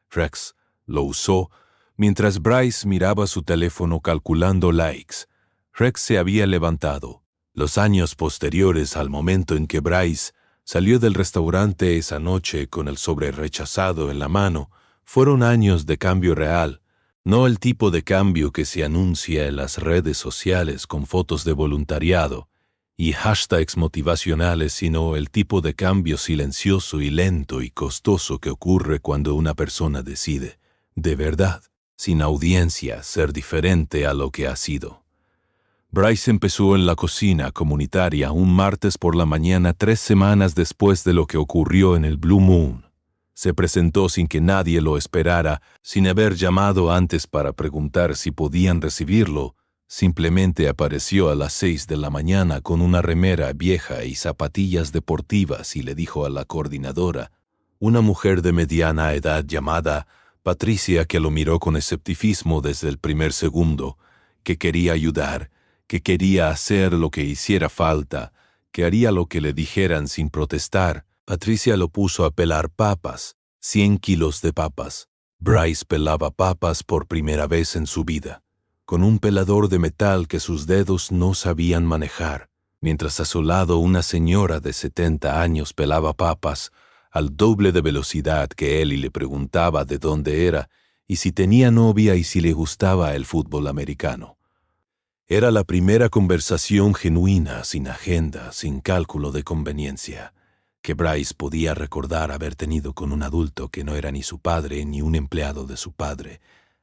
Rex lo usó mientras Bryce miraba su teléfono calculando likes. Rex se había levantado. Los años posteriores al momento en que Bryce salió del restaurante esa noche con el sobre rechazado en la mano fueron años de cambio real, no el tipo de cambio que se anuncia en las redes sociales con fotos de voluntariado y hashtags motivacionales, sino el tipo de cambio silencioso y lento y costoso que ocurre cuando una persona decide, de verdad, sin audiencia, ser diferente a lo que ha sido. Bryce empezó en la cocina comunitaria un martes por la mañana 3 semanas después de lo que ocurrió en el Blue Moon. Se presentó sin que nadie lo esperara, sin haber llamado antes para preguntar si podían recibirlo. Simplemente apareció a las 6 de la mañana con una remera vieja y zapatillas deportivas y le dijo a la coordinadora, una mujer de mediana edad llamada Patricia, que lo miró con escepticismo desde el primer segundo, que quería ayudar, que quería hacer lo que hiciera falta, que haría lo que le dijeran sin protestar. Patricia lo puso a pelar papas, 100 kilos de papas. Bryce pelaba papas por primera vez en su vida, con un pelador de metal que sus dedos no sabían manejar, mientras a su lado una señora de 70 años pelaba papas al doble de velocidad que él y le preguntaba de dónde era y si tenía novia y si le gustaba el fútbol americano. Era la primera conversación genuina, sin agenda, sin cálculo de conveniencia, que Bryce podía recordar haber tenido con un adulto que no era ni su padre ni un empleado de su padre.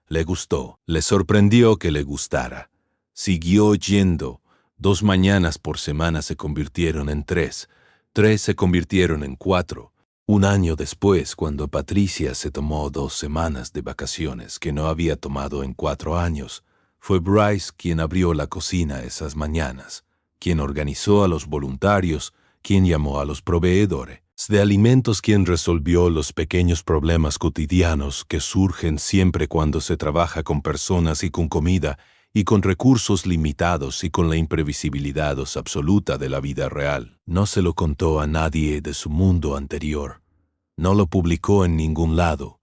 Le gustó, le sorprendió que le gustara. Siguió yendo. 2 mañanas por semana se convirtieron en 3, 3 se convirtieron en 4. Un año después, cuando Patricia se tomó 2 semanas de vacaciones que no había tomado en 4 años, fue Bryce quien abrió la cocina esas mañanas, quien organizó a los voluntarios, quien llamó a los proveedores de alimentos, quien resolvió los pequeños problemas cotidianos que surgen siempre cuando se trabaja con personas y con comida y con recursos limitados y con la imprevisibilidad absoluta de la vida real. No se lo contó a nadie de su mundo anterior. No lo publicó en ningún lado.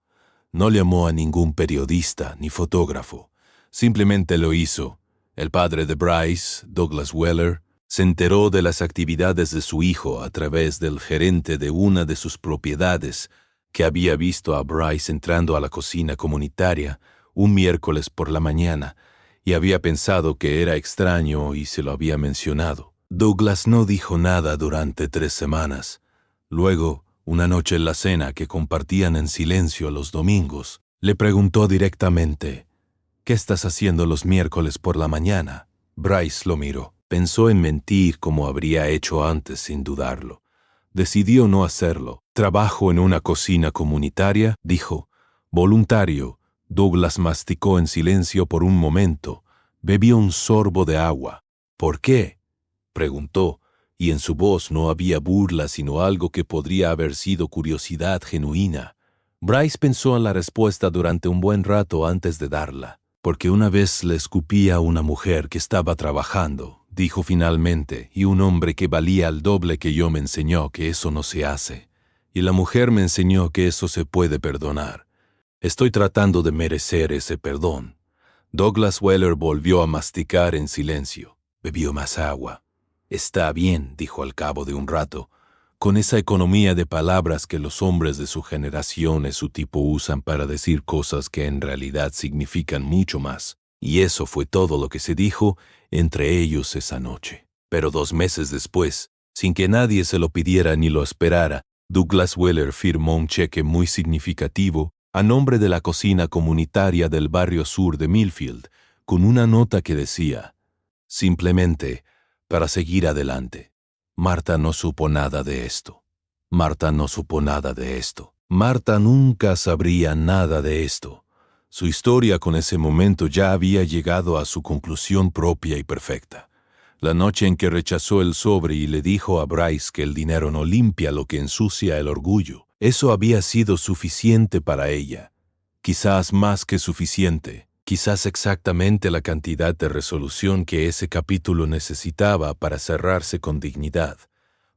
No llamó a ningún periodista ni fotógrafo. Simplemente lo hizo. El padre de Bryce, Douglas Weller, se enteró de las actividades de su hijo a través del gerente de una de sus propiedades, que había visto a Bryce entrando a la cocina comunitaria un miércoles por la mañana y había pensado que era extraño y se lo había mencionado. Douglas no dijo nada durante 3 semanas. Luego, una noche en la cena que compartían en silencio los domingos, le preguntó directamente, ¿qué estás haciendo los miércoles por la mañana? Bryce lo miró. Pensó en mentir como habría hecho antes sin dudarlo. Decidió no hacerlo. Trabajo en una cocina comunitaria, dijo. Voluntario. Douglas masticó en silencio por un momento. Bebió un sorbo de agua. ¿Por qué?, preguntó, y en su voz no había burla sino algo que podría haber sido curiosidad genuina. Bryce pensó en la respuesta durante un buen rato antes de darla. Porque una vez le escupí a una mujer que estaba trabajando, dijo finalmente, y un hombre que valía el doble que yo me enseñó que eso no se hace, y la mujer me enseñó que eso se puede perdonar. Estoy tratando de merecer ese perdón. Douglas Weller volvió a masticar en silencio. Bebió más agua. Está bien, dijo al cabo de un rato, con esa economía de palabras que los hombres de su generación y su tipo usan para decir cosas que en realidad significan mucho más. Y eso fue todo lo que se dijo entre ellos esa noche. Pero 2 meses después, sin que nadie se lo pidiera ni lo esperara, Douglas Weller firmó un cheque muy significativo a nombre de la cocina comunitaria del barrio sur de Millfield, con una nota que decía: simplemente, para seguir adelante. Marta no supo nada de esto. Marta no supo nada de esto. Marta nunca sabría nada de esto. Su historia con ese momento ya había llegado a su conclusión propia y perfecta. La noche en que rechazó el sobre y le dijo a Bryce que el dinero no limpia lo que ensucia el orgullo, eso había sido suficiente para ella. Quizás más que suficiente. Quizás exactamente la cantidad de resolución que ese capítulo necesitaba para cerrarse con dignidad.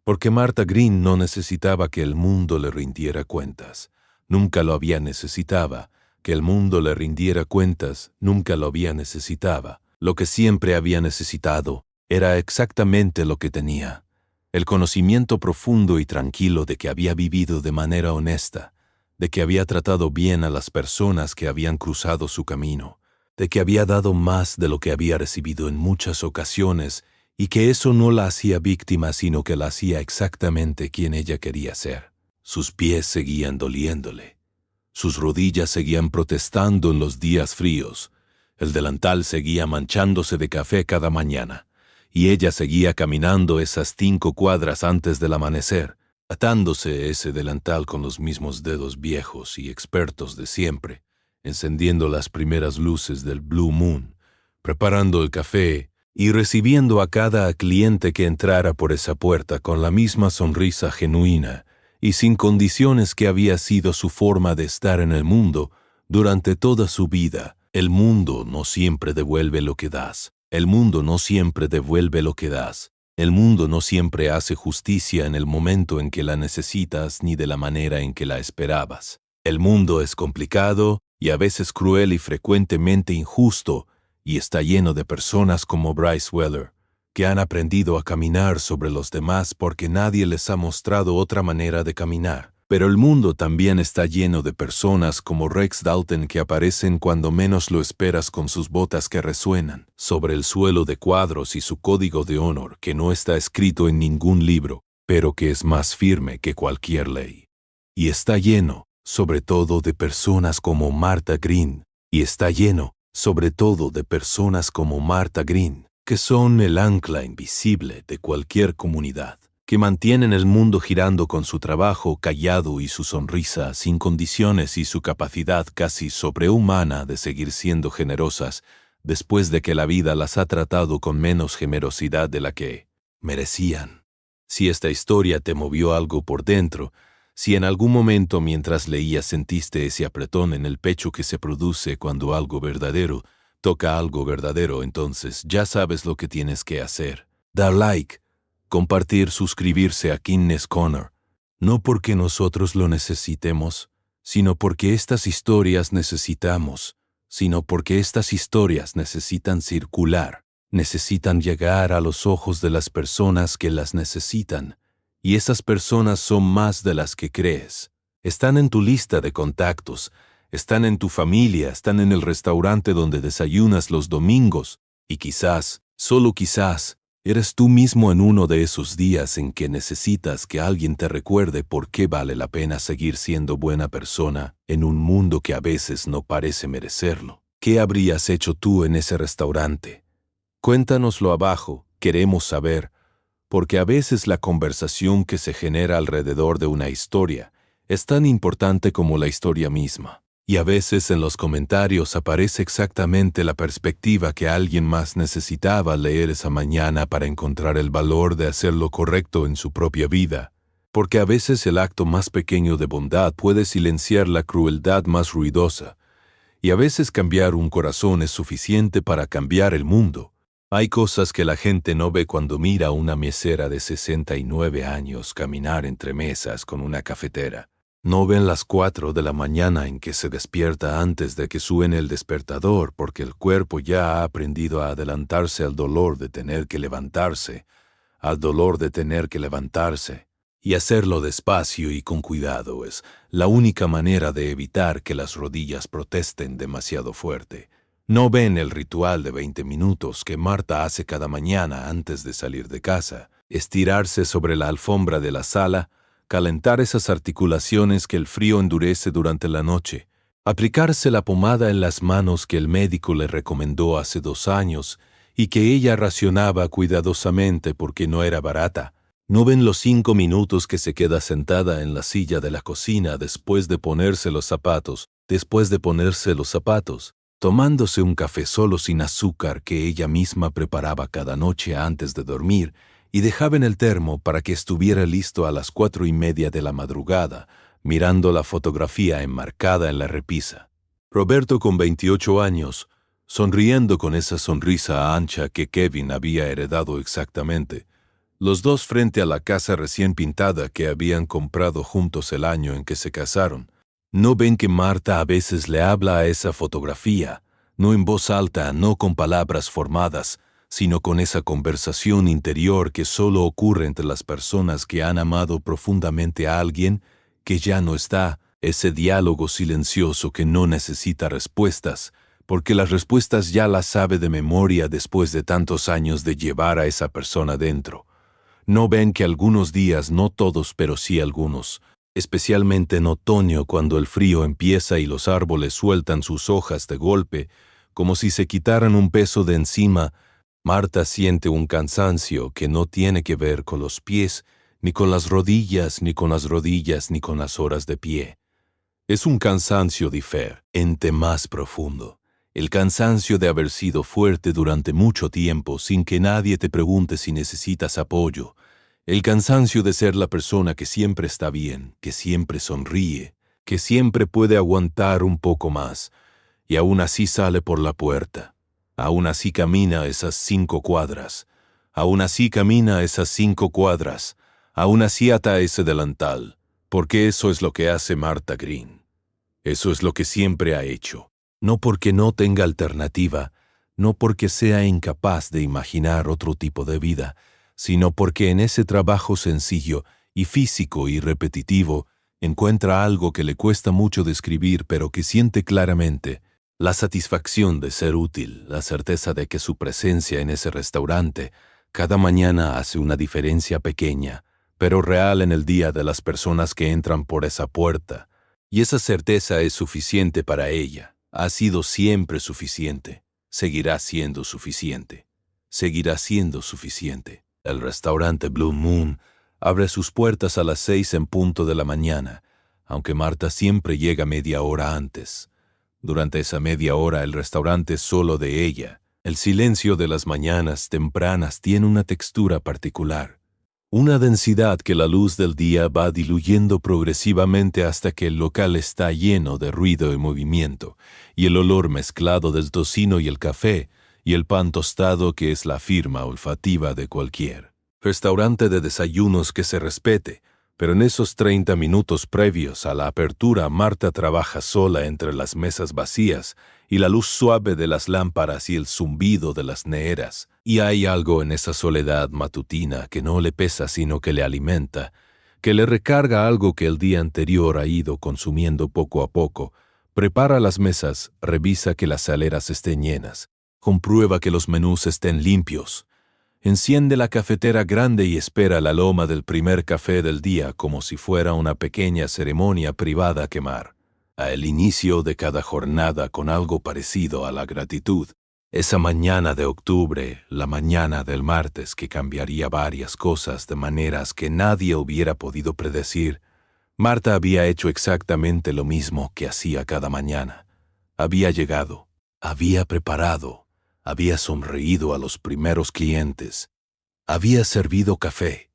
Porque Martha Green no necesitaba que el mundo le rindiera cuentas. Nunca lo había necesitaba. Que el mundo le rindiera cuentas, nunca lo había necesitaba. Lo que siempre había necesitado era exactamente lo que tenía. El conocimiento profundo y tranquilo de que había vivido de manera honesta, de que había tratado bien a las personas que habían cruzado su camino, de que había dado más de lo que había recibido en muchas ocasiones y que eso no la hacía víctima sino que la hacía exactamente quien ella quería ser. Sus pies seguían doliéndole. Sus rodillas seguían protestando en los días fríos. El delantal seguía manchándose de café cada mañana. Y ella seguía caminando esas 5 cuadras antes del amanecer, atándose ese delantal con los mismos dedos viejos y expertos de siempre, encendiendo las primeras luces del Blue Moon, preparando el café y recibiendo a cada cliente que entrara por esa puerta con la misma sonrisa genuina y sin condiciones que había sido su forma de estar en el mundo durante toda su vida. El mundo no siempre devuelve lo que das. El mundo no siempre devuelve lo que das. El mundo no siempre hace justicia en el momento en que la necesitas ni de la manera en que la esperabas. El mundo es complicado y a veces cruel y frecuentemente injusto, y está lleno de personas como Bryce Weller, que han aprendido a caminar sobre los demás porque nadie les ha mostrado otra manera de caminar. Pero el mundo también está lleno de personas como Rex Dalton que aparecen cuando menos lo esperas con sus botas que resuenan sobre el suelo de cuadros y su código de honor que no está escrito en ningún libro, pero que es más firme que cualquier ley. Y está lleno, sobre todo, de personas como Martha Green, y está lleno, sobre todo, de personas como Martha Green, que son el ancla invisible de cualquier comunidad, que mantienen el mundo girando con su trabajo callado y su sonrisa sin condiciones y su capacidad casi sobrehumana de seguir siendo generosas después de que la vida las ha tratado con menos generosidad de la que merecían. Si esta historia te movió algo por dentro, si en algún momento mientras leías sentiste ese apretón en el pecho que se produce cuando algo verdadero toca algo verdadero, entonces ya sabes lo que tienes que hacer. Dar like, compartir, suscribirse a King's Corner, no porque nosotros lo necesitemos, sino porque estas historias necesitamos, sino porque estas historias necesitan circular, necesitan llegar a los ojos de las personas que las necesitan, y esas personas son más de las que crees. Están en tu lista de contactos, están en tu familia, están en el restaurante donde desayunas los domingos, y quizás, solo quizás, eres tú mismo en uno de esos días en que necesitas que alguien te recuerde por qué vale la pena seguir siendo buena persona en un mundo que a veces no parece merecerlo. ¿Qué habrías hecho tú en ese restaurante? Cuéntanoslo abajo, queremos saber, porque a veces la conversación que se genera alrededor de una historia es tan importante como la historia misma. Y a veces en los comentarios aparece exactamente la perspectiva que alguien más necesitaba leer esa mañana para encontrar el valor de hacer lo correcto en su propia vida. Porque a veces el acto más pequeño de bondad puede silenciar la crueldad más ruidosa. Y a veces cambiar un corazón es suficiente para cambiar el mundo. Hay cosas que la gente no ve cuando mira a una mesera de 69 años caminar entre mesas con una cafetera. No ven las 4 de la mañana en que se despierta antes de que suene el despertador porque el cuerpo ya ha aprendido a adelantarse al dolor de tener que levantarse, Y hacerlo despacio y con cuidado es la única manera de evitar que las rodillas protesten demasiado fuerte. No ven el ritual de 20 minutos que Marta hace cada mañana antes de salir de casa, estirarse sobre la alfombra de la sala, calentar esas articulaciones que el frío endurece durante la noche, aplicarse la pomada en las manos que el médico le recomendó hace 2 años y que ella racionaba cuidadosamente porque no era barata. No ven los 5 minutos que se queda sentada en la silla de la cocina después de ponerse los zapatos, tomándose un café solo sin azúcar que ella misma preparaba cada noche antes de dormir y dejaba en el termo para que estuviera listo a las 4:30 de la madrugada, mirando la fotografía enmarcada en la repisa. Roberto, con 28 años, sonriendo con esa sonrisa ancha que Kevin había heredado exactamente, los dos frente a la casa recién pintada que habían comprado juntos el año en que se casaron. No ven que Marta a veces le habla a esa fotografía, no en voz alta, no con palabras formadas, sino con esa conversación interior que solo ocurre entre las personas que han amado profundamente a alguien que ya no está, ese diálogo silencioso que no necesita respuestas, porque las respuestas ya las sabe de memoria después de tantos años de llevar a esa persona dentro. No ven que algunos días, no todos, pero sí algunos, especialmente en otoño cuando el frío empieza y los árboles sueltan sus hojas de golpe, como si se quitaran un peso de encima, Marta siente un cansancio que no tiene que ver con los pies, ni con las rodillas, ni con las horas de pie. Es un cansancio diferente, más profundo. El cansancio de haber sido fuerte durante mucho tiempo sin que nadie te pregunte si necesitas apoyo. El cansancio de ser la persona que siempre está bien, que siempre sonríe, que siempre puede aguantar un poco más, y aún así sale por la puerta. Aún así camina esas 5 cuadras. Aún así camina esas 5 cuadras. Aún así ata ese delantal. Porque eso es lo que hace Martha Green. Eso es lo que siempre ha hecho. No porque no tenga alternativa, no porque sea incapaz de imaginar otro tipo de vida, sino porque en ese trabajo sencillo y físico y repetitivo encuentra algo que le cuesta mucho describir pero que siente claramente: la satisfacción de ser útil, la certeza de que su presencia en ese restaurante cada mañana hace una diferencia pequeña, pero real en el día de las personas que entran por esa puerta. Y esa certeza es suficiente para ella. Ha sido siempre suficiente. Seguirá siendo suficiente. Seguirá siendo suficiente. El restaurante Blue Moon abre sus puertas a las 6 en punto de la mañana, aunque Marta siempre llega media hora antes. Durante esa media hora el restaurante es solo de ella. El silencio de las mañanas tempranas tiene una textura particular, una densidad que la luz del día va diluyendo progresivamente hasta que el local está lleno de ruido y movimiento, y el olor mezclado del tocino y el café, y el pan tostado que es la firma olfativa de cualquier restaurante de desayunos que se respete. Pero en esos 30 minutos previos a la apertura, Marta trabaja sola entre las mesas vacías y la luz suave de las lámparas y el zumbido de las neheras. Y hay algo en esa soledad matutina que no le pesa sino que le alimenta, que le recarga algo que el día anterior ha ido consumiendo poco a poco. Prepara las mesas, revisa que las saleras estén llenas, comprueba que los menús estén limpios. Enciende la cafetera grande y espera la loma del primer café del día como si fuera una pequeña ceremonia privada a quemar. Al inicio de cada jornada con algo parecido a la gratitud. Esa mañana de octubre, la mañana del martes que cambiaría varias cosas de maneras que nadie hubiera podido predecir, Marta había hecho exactamente lo mismo que hacía cada mañana. Había llegado, había preparado, había sonreído a los primeros clientes, había servido café,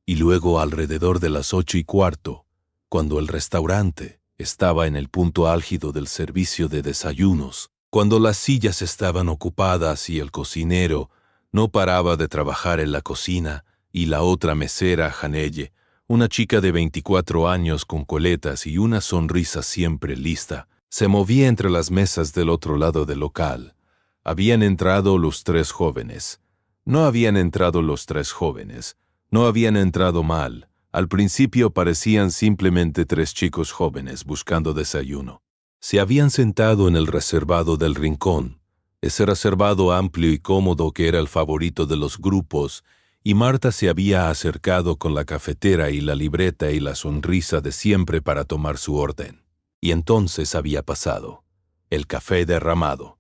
y luego alrededor de las 8:15, cuando el restaurante estaba en el punto álgido del servicio de desayunos, cuando las sillas estaban ocupadas y el cocinero, No paraba de trabajar en la cocina, y la otra mesera, Janelle, una chica de 24 años con coletas y una sonrisa siempre lista, se movía entre las mesas del otro lado del local. Habían entrado los tres jóvenes. No habían entrado los tres jóvenes. No habían entrado mal. Al principio parecían simplemente tres chicos jóvenes buscando desayuno. Se habían sentado en el reservado del rincón, ese reservado amplio y cómodo que era el favorito de los grupos, y Marta se había acercado con la cafetera y la libreta y la sonrisa de siempre para tomar su orden. Y entonces había pasado el café derramado,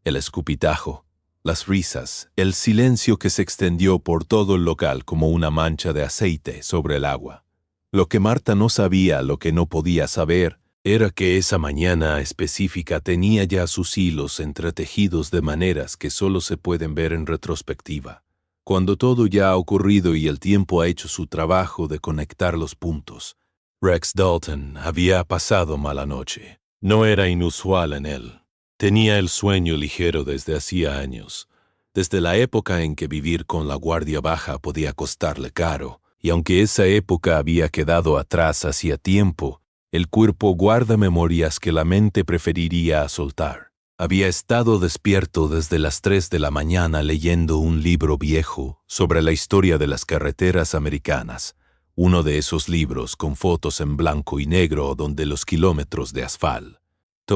el escupitajo, las risas, el silencio que se extendió por todo el local como una mancha de aceite sobre el agua. Lo que Marta no sabía, lo que no podía saber, era que esa mañana específica tenía ya sus hilos entretejidos de maneras que solo se pueden ver en retrospectiva, cuando todo ya ha ocurrido y el tiempo ha hecho su trabajo de conectar los puntos. Rex Dalton había pasado mala noche. No era inusual en él. Tenía el sueño ligero desde hacía años, desde la época en que vivir con la guardia baja podía costarle caro, y aunque esa época había quedado atrás hacía tiempo, el cuerpo guarda memorias que la mente preferiría soltar. Había estado despierto desde las 3 de la mañana leyendo un libro viejo sobre la historia de las carreteras americanas, uno de esos libros con fotos en blanco y negro donde los kilómetros de asfalto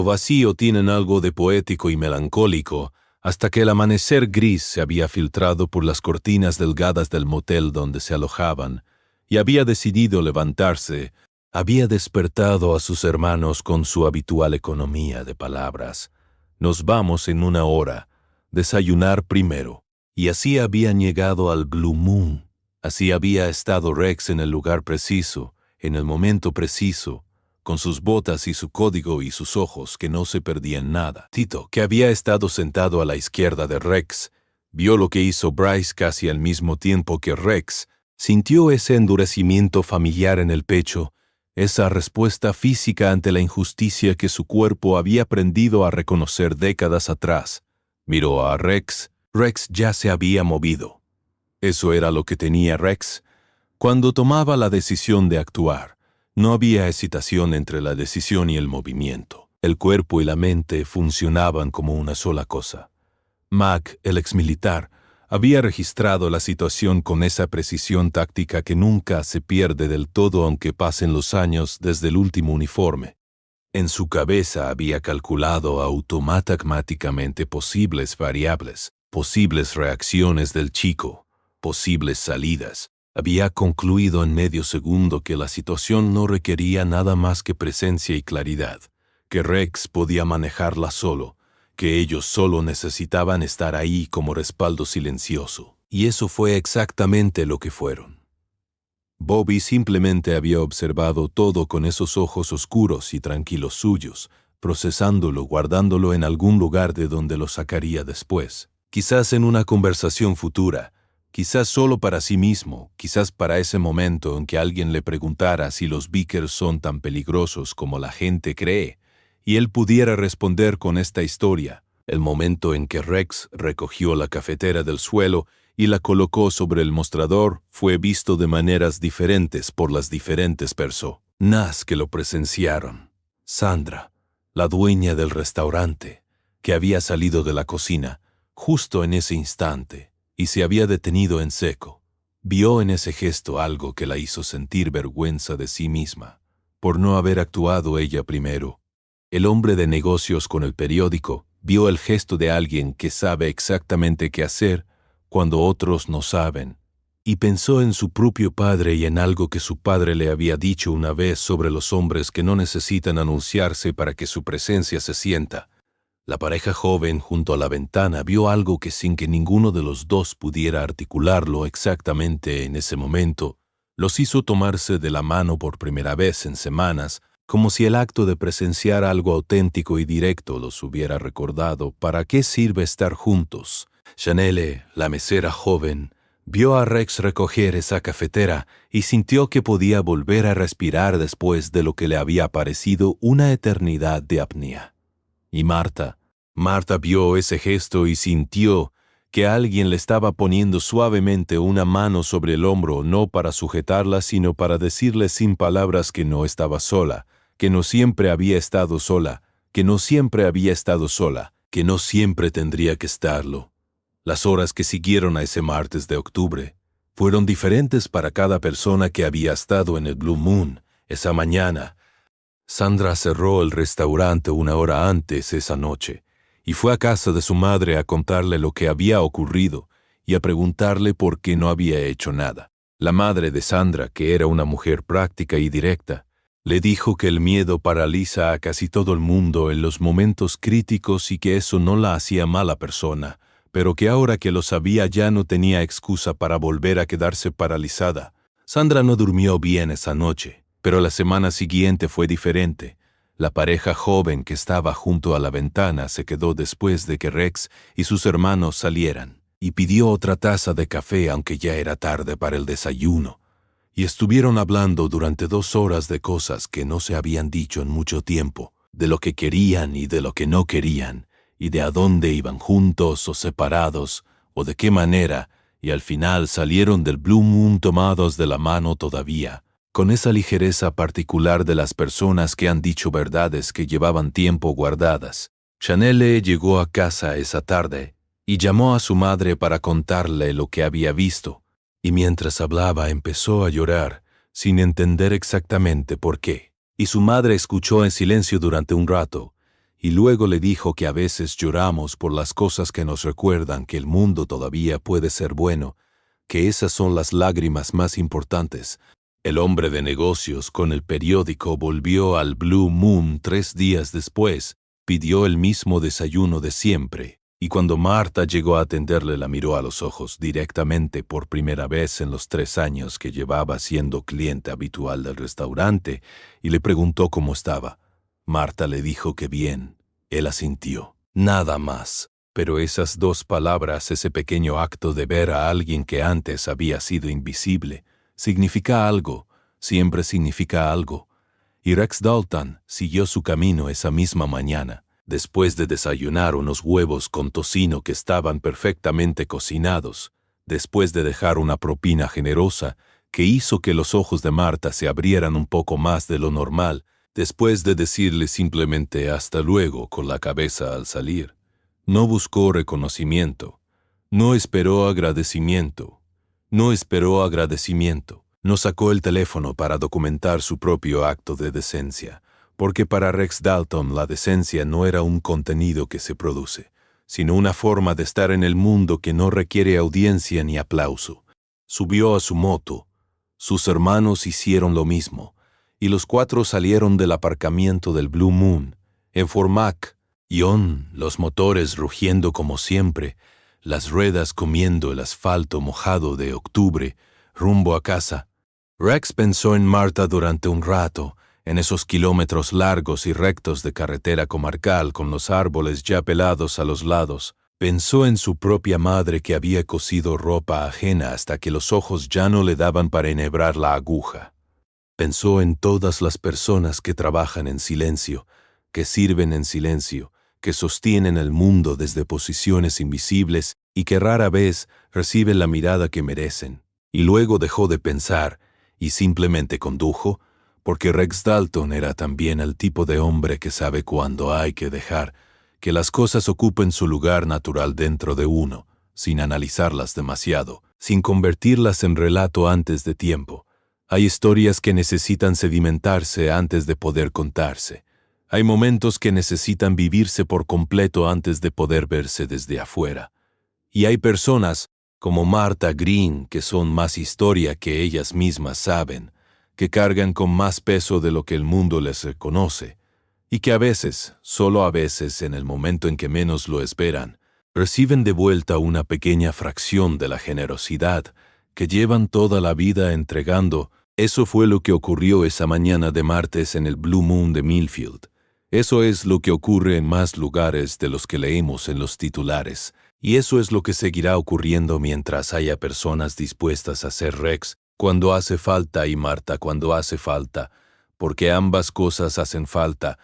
vacío tienen algo de poético y melancólico, hasta que el amanecer gris se había filtrado por las cortinas delgadas del motel donde se alojaban, y había decidido levantarse. Había despertado a sus hermanos con su habitual economía de palabras. Nos vamos en 1 hora, desayunar primero. Y así habían llegado al Blue Moon. Así había estado Rex en el lugar preciso, en el momento preciso, con sus botas y su código y sus ojos que no se perdían nada. Tito, que había estado sentado a la izquierda de Rex, vio lo que hizo Bryce casi al mismo tiempo que Rex, sintió ese endurecimiento familiar en el pecho, esa respuesta física ante la injusticia que su cuerpo había aprendido a reconocer décadas atrás. Miró a Rex. Rex ya se había movido. Eso era lo que tenía Rex. Cuando tomaba la decisión de actuar, no había hesitación entre la decisión y el movimiento. El cuerpo y la mente funcionaban como una sola cosa. Mac, el exmilitar, había registrado la situación con esa precisión táctica que nunca se pierde del todo aunque pasen los años desde el último uniforme. En su cabeza había calculado automáticamente posibles variables, posibles reacciones del chico, posibles salidas. Había concluido en medio segundo que la situación no requería nada más que presencia y claridad, que Rex podía manejarla solo, que ellos solo necesitaban estar ahí como respaldo silencioso. Y eso fue exactamente lo que fueron. Bobby simplemente había observado todo con esos ojos oscuros y tranquilos suyos, procesándolo, guardándolo en algún lugar de donde lo sacaría después. Quizás en una conversación futura, quizás solo para sí mismo, quizás para ese momento en que alguien le preguntara si los Vickers son tan peligrosos como la gente cree, y él pudiera responder con esta historia, el momento en que Rex recogió la cafetera del suelo y la colocó sobre el mostrador fue visto de maneras diferentes por las diferentes personas que lo presenciaron. Sandra, la dueña del restaurante, que había salido de la cocina justo en ese instante y se había detenido en seco, vio en ese gesto algo que la hizo sentir vergüenza de sí misma, por no haber actuado ella primero. El hombre de negocios con el periódico vio el gesto de alguien que sabe exactamente qué hacer cuando otros no saben, y pensó en su propio padre y en algo que su padre le había dicho una vez sobre los hombres que no necesitan anunciarse para que su presencia se sienta. La pareja joven junto a la ventana vio algo que sin que ninguno de los dos pudiera articularlo exactamente en ese momento, los hizo tomarse de la mano por primera vez en semanas, como si el acto de presenciar algo auténtico y directo los hubiera recordado para qué sirve estar juntos. Chanelle, la mesera joven, vio a Rex recoger esa cafetera y sintió que podía volver a respirar después de lo que le había parecido una eternidad de apnea. Y Marta vio ese gesto y sintió que alguien le estaba poniendo suavemente una mano sobre el hombro, no para sujetarla, sino para decirle sin palabras que no estaba sola, que no siempre había estado sola, que no siempre había estado sola, que no siempre tendría que estarlo. Las horas que siguieron a ese martes de octubre fueron diferentes para cada persona que había estado en el Blue Moon esa mañana. Sandra cerró el restaurante una hora antes esa noche y fue a casa de su madre a contarle lo que había ocurrido y a preguntarle por qué no había hecho nada. La madre de Sandra, que era una mujer práctica y directa, le dijo que el miedo paraliza a casi todo el mundo en los momentos críticos y que eso no la hacía mala persona, pero que ahora que lo sabía ya no tenía excusa para volver a quedarse paralizada. Sandra no durmió bien esa noche, pero la semana siguiente fue diferente. La pareja joven que estaba junto a la ventana se quedó después de que Rex y sus hermanos salieran, y pidió otra taza de café aunque ya era tarde para el desayuno. Y estuvieron hablando durante 2 horas de cosas que no se habían dicho en mucho tiempo, de lo que querían y de lo que no querían, y de a dónde iban juntos o separados, o de qué manera, y al final salieron del Blue Moon tomados de la mano todavía, con esa ligereza particular de las personas que han dicho verdades que llevaban tiempo guardadas. Chanelle llegó a casa esa tarde y llamó a su madre para contarle lo que había visto, y mientras hablaba empezó a llorar, sin entender exactamente por qué. Y su madre escuchó en silencio durante un rato, y luego le dijo que a veces lloramos por las cosas que nos recuerdan que el mundo todavía puede ser bueno, que esas son las lágrimas más importantes. El hombre de negocios con el periódico volvió al Blue Moon 3 días después, pidió el mismo desayuno de siempre, y cuando Marta llegó a atenderle la miró a los ojos directamente por primera vez en los 3 años que llevaba siendo cliente habitual del restaurante, y le preguntó cómo estaba. Marta le dijo que bien. Él asintió. Nada más. Pero esas 2 palabras, ese pequeño acto de ver a alguien que antes había sido invisible, significa algo, siempre significa algo. Y Rex Dalton siguió su camino esa misma mañana, después de desayunar unos huevos con tocino que estaban perfectamente cocinados, después de dejar una propina generosa que hizo que los ojos de Marta se abrieran un poco más de lo normal, después de decirle simplemente hasta luego con la cabeza al salir. No buscó reconocimiento, no esperó agradecimiento, no sacó el teléfono para documentar su propio acto de decencia, porque para Rex Dalton la decencia no era un contenido que se produce, sino una forma de estar en el mundo que no requiere audiencia ni aplauso. Subió a su moto, sus hermanos hicieron lo mismo, y los 4 salieron del aparcamiento del Blue Moon, en Fort Mac, los motores rugiendo como siempre, las ruedas comiendo el asfalto mojado de octubre, rumbo a casa. Rex pensó en Marta durante un rato, en esos kilómetros largos y rectos de carretera comarcal con los árboles ya pelados a los lados. Pensó en su propia madre que había cosido ropa ajena hasta que los ojos ya no le daban para enhebrar la aguja. Pensó en todas las personas que trabajan en silencio, que sirven en silencio, que sostienen el mundo desde posiciones invisibles y que rara vez reciben la mirada que merecen. Y luego dejó de pensar y simplemente condujo, porque Rex Dalton era también el tipo de hombre que sabe cuándo hay que dejar que las cosas ocupen su lugar natural dentro de uno, sin analizarlas demasiado, sin convertirlas en relato antes de tiempo. Hay historias que necesitan sedimentarse antes de poder contarse. Hay momentos que necesitan vivirse por completo antes de poder verse desde afuera. Y hay personas, como Martha Green, que son más historia que ellas mismas saben, que cargan con más peso de lo que el mundo les reconoce, y que a veces, solo a veces, en el momento en que menos lo esperan, reciben de vuelta una pequeña fracción de la generosidad que llevan toda la vida entregando. Eso fue lo que ocurrió esa mañana de martes en el Blue Moon de Millfield. Eso es lo que ocurre en más lugares de los que leemos en los titulares, y eso es lo que seguirá ocurriendo mientras haya personas dispuestas a ser Rex cuando hace falta y Marta cuando hace falta, porque ambas cosas hacen falta,